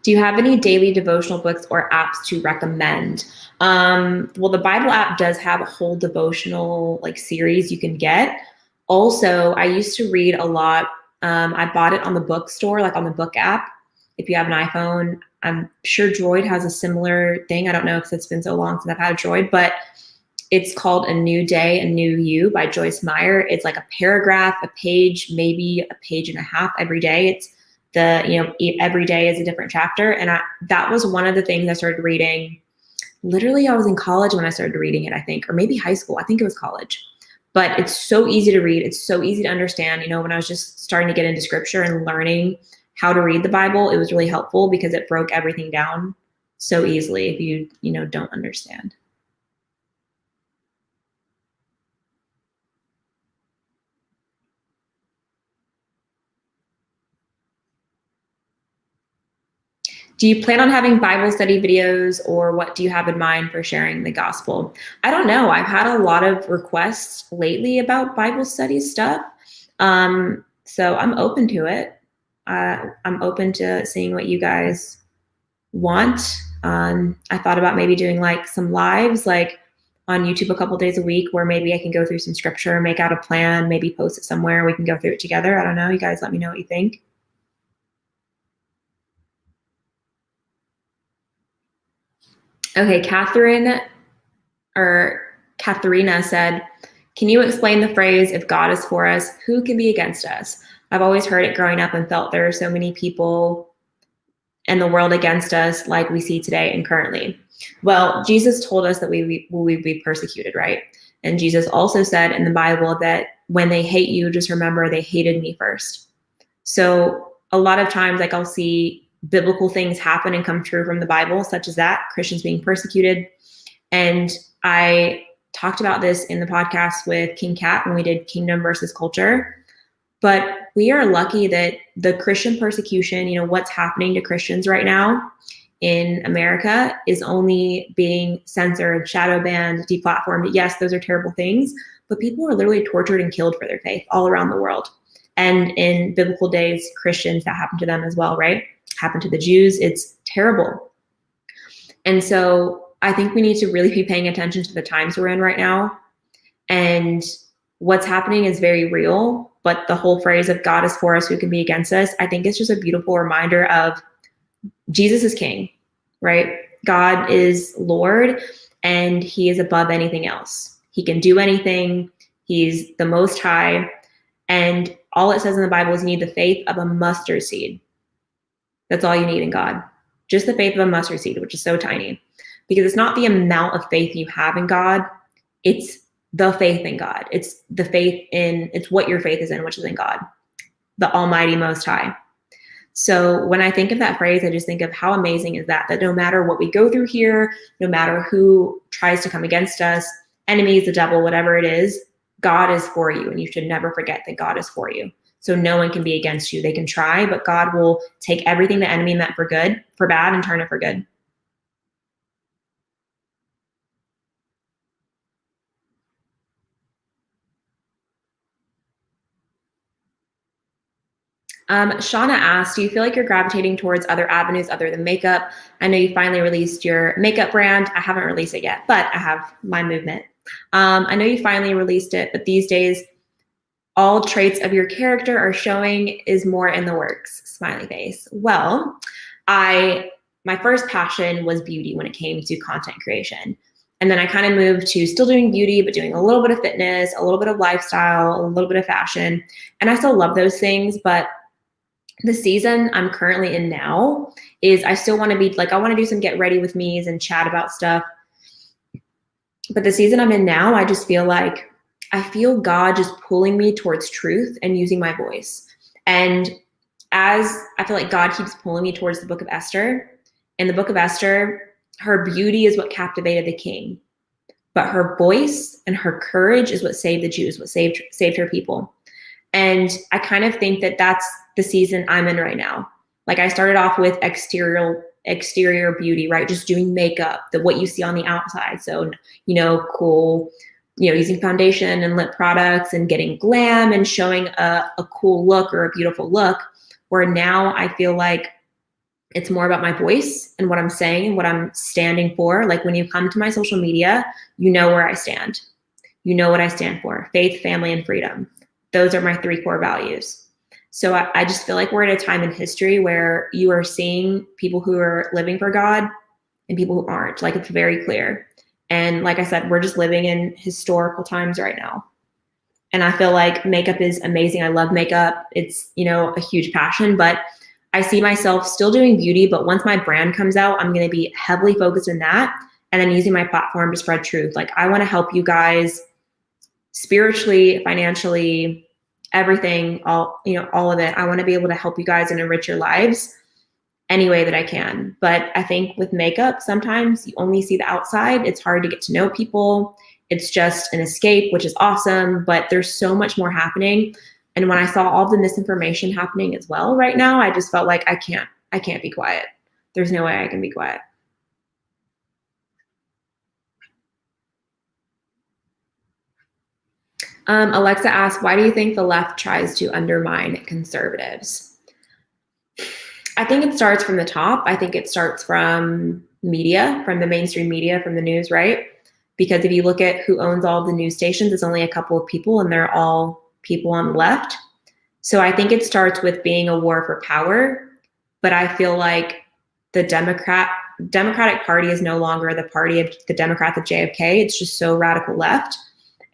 Do you have any daily devotional books or apps to recommend? Well, the Bible app does have a whole devotional like series you can get. Also, I used to read a lot. I bought it on the bookstore, like on the book app. If you have an iPhone, I'm sure Droid has a similar thing. I don't know because it's been so long since I've had a Droid, but it's called A New Day, A New You by Joyce Meyer. It's like a paragraph, a page, maybe a page and a half every day. It's every day is a different chapter. And that was one of the things I started reading. Literally, I was in college when I started reading it, I think, or maybe high school. I think it was college. But it's so easy to read. It's so easy to understand. When I was just starting to get into scripture and learning how to read the Bible, it was really helpful because it broke everything down so easily if you don't understand. Do you plan on having Bible study videos, or what do you have in mind for sharing the gospel? I don't know. I've had a lot of requests lately about Bible study stuff. So I'm open to it. I'm open to seeing what you guys want. I thought about maybe doing like some lives like on YouTube a couple days a week where maybe I can go through some scripture, make out a plan, maybe post it somewhere. We can go through it together. I don't know. You guys let me know what you think. Okay, Katharina said, can you explain the phrase, if God is for us, who can be against us? I've always heard it growing up and felt there are so many people in the world against us like we see today and currently. Well, Jesus told us that we will be persecuted, right? And Jesus also said in the Bible that when they hate you, just remember they hated me first. So a lot of times, like, I'll see biblical things happen and come true from the Bible, such as that, Christians being persecuted. And I talked about this in the podcast with King Cat when we did Kingdom versus Culture. But we are lucky that the Christian persecution, what's happening to Christians right now in America is only being censored, shadow banned, deplatformed. Yes, those are terrible things, but people are literally tortured and killed for their faith all around the world. And in biblical days, Christians, that happened to them as well, right? Happened to the Jews. It's terrible. And so I think we need to really be paying attention to the times we're in right now. And what's happening is very real, but the whole phrase of God is for us, who can be against us, I think it's just a beautiful reminder of Jesus is king, right? God is Lord, and he is above anything else. He can do anything. He's the Most High. And all it says in the Bible is you need the faith of a mustard seed. That's all you need in God. Just the faith of a mustard seed, which is so tiny. Because it's not the amount of faith you have in God. It's the faith in God. It's the faith in, it's what your faith is in, which is in God, the Almighty Most High. So when I think of that phrase, I just think of how amazing is that no matter what we go through here, no matter who tries to come against us, enemies, the devil, whatever it is, God is for you. And you should never forget that God is for you. So no one can be against you. They can try, but God will take everything the enemy meant for bad, and turn it for good. Shauna asked, do you feel like you're gravitating towards other avenues other than makeup? I know you finally released your makeup brand. I haven't released it yet, but I have my movement. I know you finally released it, but these days, all traits of your character are showing is more in the works, smiley face. Well, my first passion was beauty when it came to content creation. And then I kind of moved to still doing beauty, but doing a little bit of fitness, a little bit of lifestyle, a little bit of fashion. And I still love those things, but the season I'm currently in now is I still want to be like, I want to do some get ready with me's and chat about stuff. But the season I'm in now, I just feel like I feel God just pulling me towards truth and using my voice. And as I feel like God keeps pulling me towards the book of Esther, in the book of Esther, her beauty is what captivated the king, but her voice and her courage is what saved the Jews, what saved her people. And I kind of think that that's the season I'm in right now. Like I started off with exterior beauty, right? Just doing makeup, what you see on the outside. So, cool, using foundation and lip products and getting glam and showing a cool look or a beautiful look, where now I feel like it's more about my voice and what I'm saying and what I'm standing for. Like when you come to my social media, you know where I stand. You know what I stand for: faith, family, and freedom. Those are my 3 core values. So I just feel like we're at a time in history where you are seeing people who are living for God and people who aren't. Like it's very clear. And like I said, we're just living in historical times right now. And I feel like makeup is amazing. I love makeup. It's, a huge passion, but I see myself still doing beauty. But once my brand comes out, I'm going to be heavily focused on that and then using my platform to spread truth. Like I want to help you guys spiritually, financially, everything, all of it. I want to be able to help you guys and enrich your lives any way that I can. But I think with makeup, sometimes you only see the outside. It's hard to get to know people. It's just an escape, which is awesome, but there's so much more happening. And when I saw all the misinformation happening as well right now, I just felt like I can't be quiet. There's no way I can be quiet. Alexa asked, why do you think the left tries to undermine conservatives? I think it starts from the top. I think it starts from media, from the mainstream media, from the news, right? Because if you look at who owns all the news stations, it's only a couple of people and they're all people on the left. So I think it starts with being a war for power. But I feel like the Democratic Party is no longer the party of the Democrats of JFK. It's just so radical left.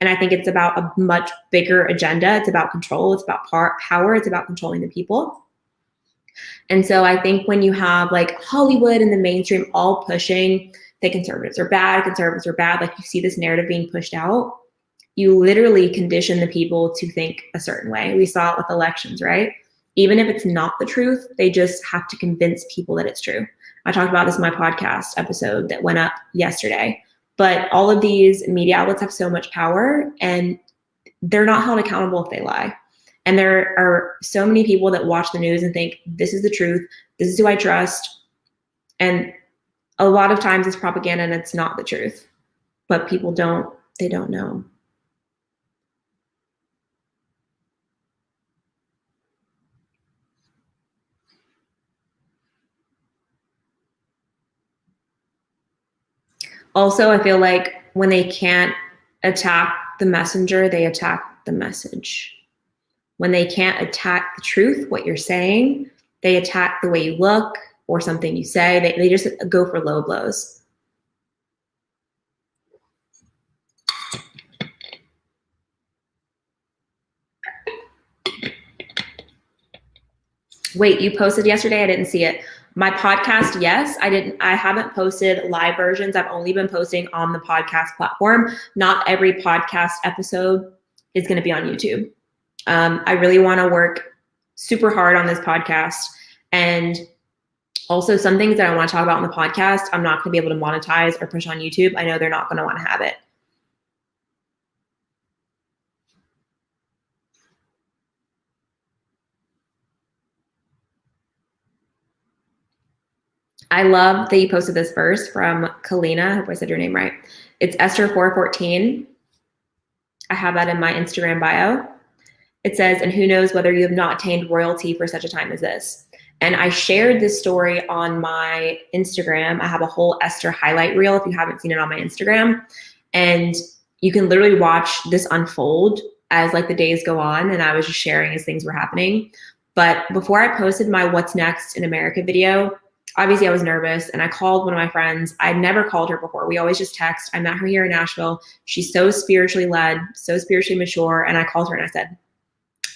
And I think it's about a much bigger agenda. It's about control. It's about power. It's about controlling the people. And so I think when you have like Hollywood and the mainstream all pushing that conservatives are bad, like you see this narrative being pushed out, you literally condition the people to think a certain way. We saw it with elections, right? Even if it's not the truth, they just have to convince people that it's true. I talked about this in my podcast episode that went up yesterday. But all of these media outlets have so much power and they're not held accountable if they lie. And there are so many people that watch the news and think, this is the truth. This is who I trust. And a lot of times it's propaganda and it's not the truth. But people don't know. Also, I feel like when they can't attack the messenger, they attack the message. When they can't attack the truth, what you're saying, they attack the way you look or something you say. They just go for low blows. Wait, you posted yesterday? I didn't see it. My podcast, yes. I haven't posted live versions. I've only been posting on the podcast platform. Not every podcast episode is going to be on YouTube. I really want to work super hard on this podcast. And also some things that I want to talk about on the podcast, I'm not going to be able to monetize or push on YouTube. I know they're not going to want to have it. I love that you posted this verse from Kalina. I hope I said your name right. It's Esther 4:14. I have that in my Instagram bio. It says, and who knows whether you have not attained royalty for such a time as this. And I shared this story on my Instagram. I have a whole Esther highlight reel if you haven't seen it on my Instagram. And you can literally watch this unfold as like the days go on. And I was just sharing as things were happening. But before I posted my What's Next in America video, obviously I was nervous and I called one of my friends. I'd never called her before. We always just text. I met her here in Nashville. She's so spiritually led, so spiritually mature. And I called her and I said,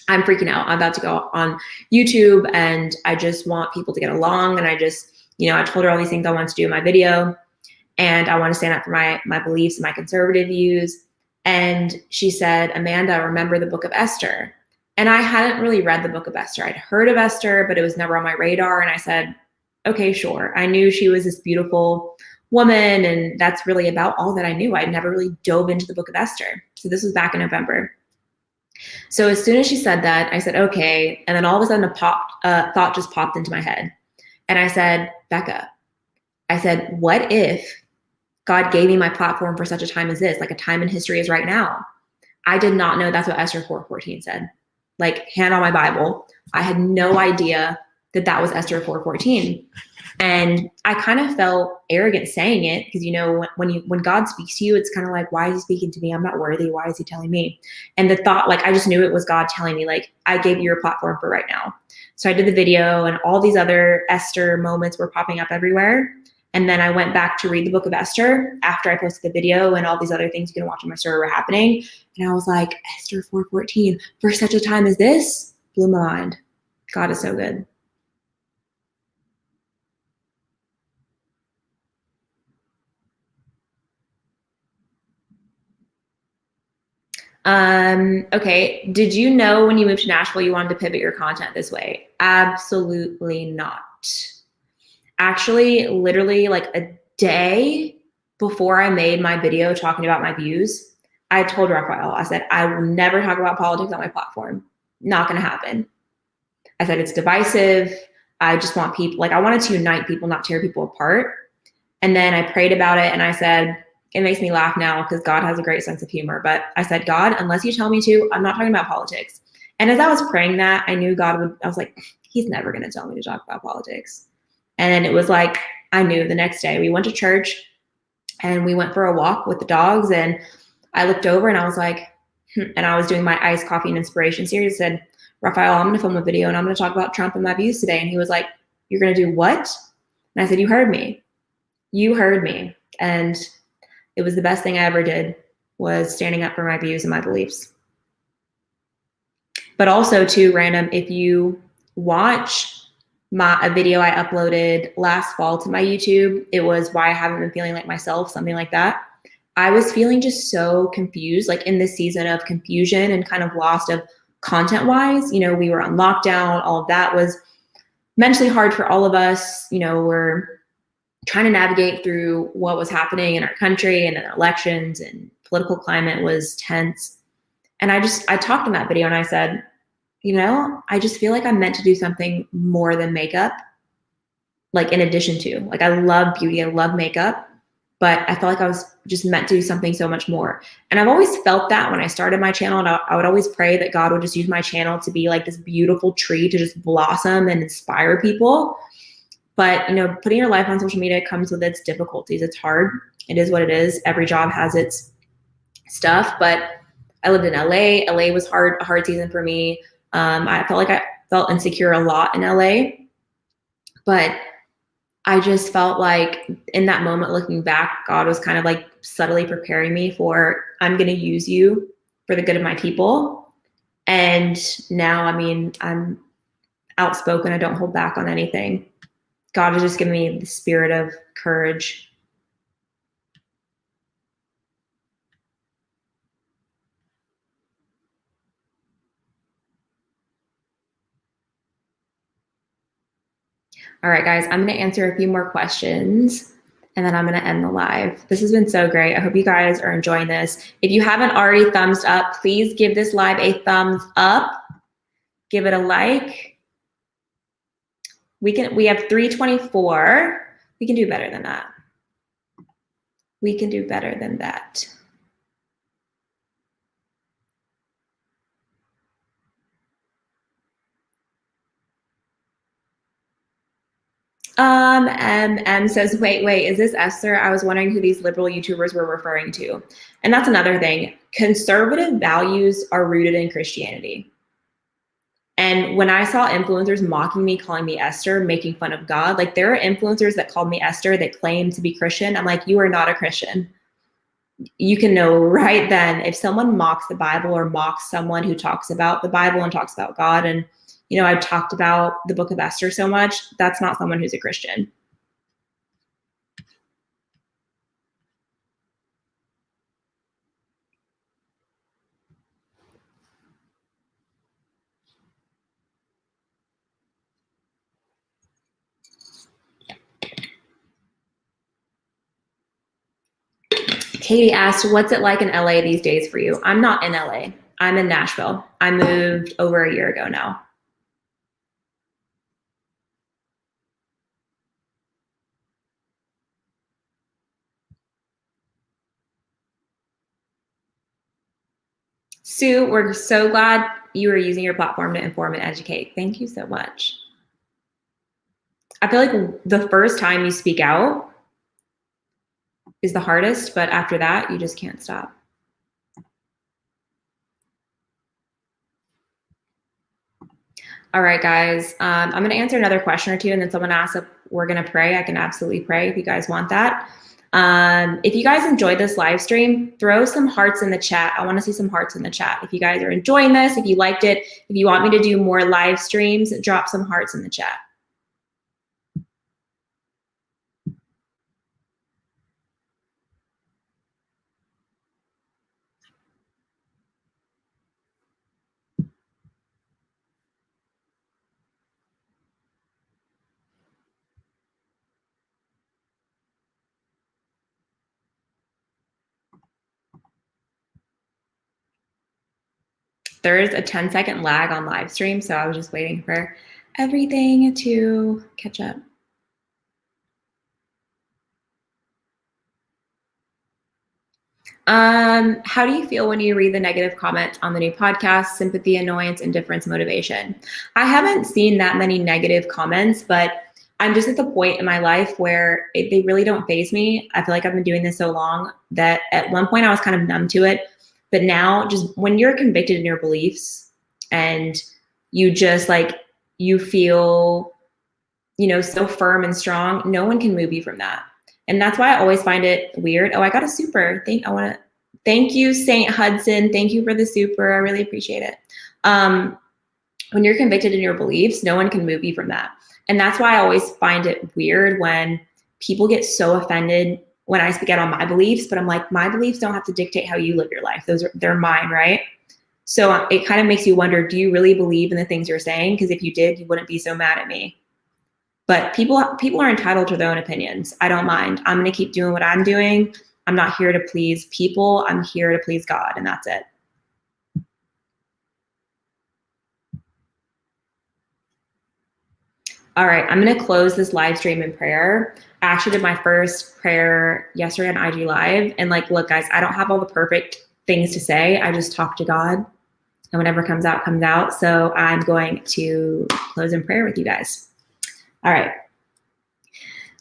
I'm freaking out. I'm about to go on YouTube and I just want people to get along. And I just, I told her all these things I want to do in my video and I want to stand up for my beliefs and my conservative views. And she said, Amanda, remember the book of Esther. And I hadn't really read the book of Esther. I'd heard of Esther, but it was never on my radar. And I said, okay, sure. I knew she was this beautiful woman and that's really about all that I knew. I'd never really dove into the book of Esther. So this was back in November. So as soon as she said that, I said, okay. And then all of a sudden a thought just popped into my head. And I said, Becca, I said, what if God gave me my platform for such a time as this, like a time in history is right now? I did not know that's what Esther 4:14 said. Like hand on my Bible. I had no idea that was Esther 4:14. And I kind of felt arrogant saying it because, when God speaks to you, it's kind of like, why is he speaking to me? I'm not worthy. Why is he telling me? And the thought, I just knew it was God telling me, I gave you your platform for right now. So I did the video and all these other Esther moments were popping up everywhere. And then I went back to read the book of Esther after I posted the video and all these other things you can watch on my story were happening. And I was like, Esther 4:14, for such a time as this, blew my mind. God is so good. Okay. Did you know when you moved to Nashville, you wanted to pivot your content this way? Absolutely not. Actually, literally like a day before I made my video talking about my views, I told Raphael, I said, I will never talk about politics on my platform. Not going to happen. I said, it's divisive. I just want people, I wanted to unite people, not tear people apart. And then I prayed about it and I said, it makes me laugh now because God has a great sense of humor. But I said, God, unless you tell me to, I'm not talking about politics. And as I was praying that, I knew God would, I was like, he's never going to tell me to talk about politics. And then it was like, I knew the next day we went to church and we went for a walk with the dogs. And I looked over and I was like, and I was doing my iced coffee and inspiration series. I said, Raphael, I'm going to film a video and I'm going to talk about Trump and my views today. And he was like, you're going to do what? And I said, you heard me. You heard me. And it was the best thing I ever did, was standing up for my views and my beliefs. But also too, random, if you watch a video I uploaded last fall to my YouTube, it was why I haven't been feeling like myself, something like that. I was feeling just so confused, in this season of confusion and kind of lost of content wise. We were on lockdown. All of that was mentally hard for all of us. We're trying to navigate through what was happening in our country and in elections, and political climate was tense. And I talked in that video and I said, I just feel like I'm meant to do something more than makeup. In addition to, I love beauty, I love makeup, but I felt like I was just meant to do something so much more. And I've always felt that when I started my channel, and I would always pray that God would just use my channel to be like this beautiful tree to just blossom and inspire people. But, putting your life on social media comes with its difficulties. It's hard. It is what it is. Every job has its stuff, but I lived in LA. LA was a hard season for me. I felt insecure a lot in LA, but I just felt like in that moment, looking back, God was kind of subtly preparing me for, I'm going to use you for the good of my people. And now, outspoken. I don't hold back on anything. God has just given me the spirit of courage. All right, guys, I'm going to answer a few more questions and then I'm going to end the live. This has been so great. I hope you guys are enjoying this. If you haven't already thumbs up, please give this live a thumbs up. Give it a like. We have 324. We can do better than that. We can do better than that. M says, wait, is this Esther? I was wondering who these liberal YouTubers were referring to. And that's another thing. Conservative values are rooted in Christianity. And when I saw influencers mocking me, calling me Esther, making fun of God, like there are influencers that called me Esther that claim to be Christian. I'm like, you are not a Christian. You can know right then if someone mocks the Bible or mocks someone who talks about the Bible and talks about God, and you know, I've talked about the book of Esther so much, that's not someone who's a Christian. Katie asked, what's it like in LA these days for you? I'm not in LA. I'm in Nashville. I moved over a year ago now. Sue, we're so glad you are using your platform to inform and educate. Thank you so much. I feel like the first time you speak out is the hardest, but after that, you just can't stop. All right, guys, I'm going to answer another question or two, and then someone asked if we're going to pray. I can absolutely pray if you guys want that. If you guys enjoyed this live stream, throw some hearts in the chat. I want to see some hearts in the chat. If you guys are enjoying this, if you liked it, if you want me to do more live streams, drop some hearts in the chat. There is a 10-second lag on live stream, so I was just waiting for everything to catch up. How do you feel when you read the negative comments on the new podcast, sympathy, annoyance, indifference, motivation? I haven't seen that many negative comments, but I'm just at the point in my life where they really don't faze me. I feel like I've been doing this so long that at one point I was kind of numb to it. But now, just when you're convicted in your beliefs and you just like, you feel, you know, so firm and strong, no one can move you from that. And that's why I always find it weird. Oh, I got a super. Thank you, Saint Hudson. Thank you for the super. I really appreciate it. When you're convicted in your beliefs, no one can move you from that. And that's why I always find it weird when people get so offended when I speak out on my beliefs, but I'm like, my beliefs don't have to dictate how you live your life. They're mine, right? So it kind of makes you wonder, do you really believe in the things you're saying? Because if you did, you wouldn't be so mad at me. But people are entitled to their own opinions. I don't mind. I'm going to keep doing what I'm doing. I'm not here to please people. I'm here to please God, and that's it. All right, I'm going to close this live stream in prayer. I actually did my first prayer yesterday on IG Live. And like, look, guys, I don't have all the perfect things to say. I just talk to God, and whatever comes out, comes out. So I'm going to close in prayer with you guys. All right.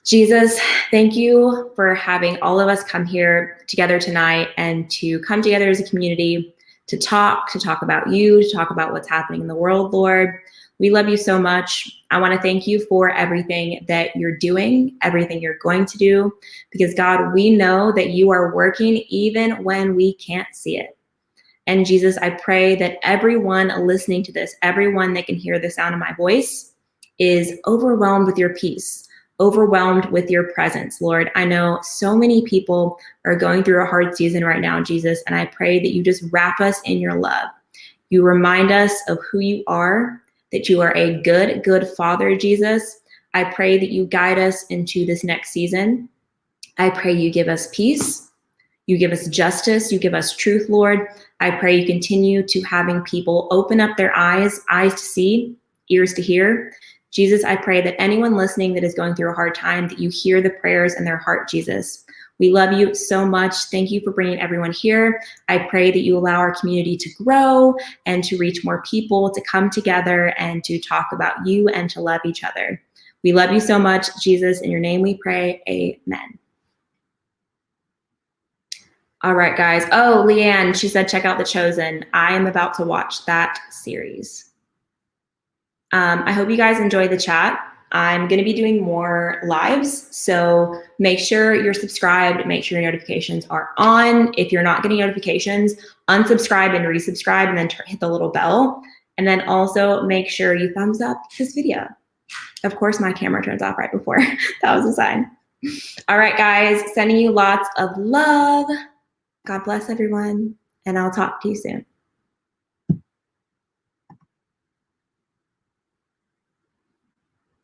Jesus, thank you for having all of us come here together tonight and to come together as a community to talk about you, to talk about what's happening in the world, Lord. We love you so much. I want to thank you for everything that you're doing, everything you're going to do, because God, we know that you are working even when we can't see it. And Jesus, I pray that everyone listening to this, everyone that can hear the sound of my voice, is overwhelmed with your peace, overwhelmed with your presence, Lord. I know so many people are going through a hard season right now, Jesus, and I pray that you just wrap us in your love. You remind us of who you are, that you are a good, good Father, Jesus. I pray that you guide us into this next season. I pray you give us peace. You give us justice. You give us truth, Lord. I pray you continue to having people open up their eyes to see, ears to hear. Jesus, I pray that anyone listening that is going through a hard time, that you hear the prayers in their heart, Jesus. We love you so much. Thank you for bringing everyone here. I pray that you allow our community to grow and to reach more people, to come together and to talk about you and to love each other. We love you so much, Jesus. In your name we pray, amen. All right, guys. Oh, Leanne, she said, check out The Chosen. I am about to watch that series. I hope you guys enjoy the chat. I'm going to be doing more lives, so make sure you're subscribed. Make sure your notifications are on. If you're not getting notifications, unsubscribe and resubscribe, and then hit the little bell. And then also make sure you thumbs up this video. Of course, my camera turns off right before. That was a sign. All right, guys, sending you lots of love. God bless everyone, and I'll talk to you soon.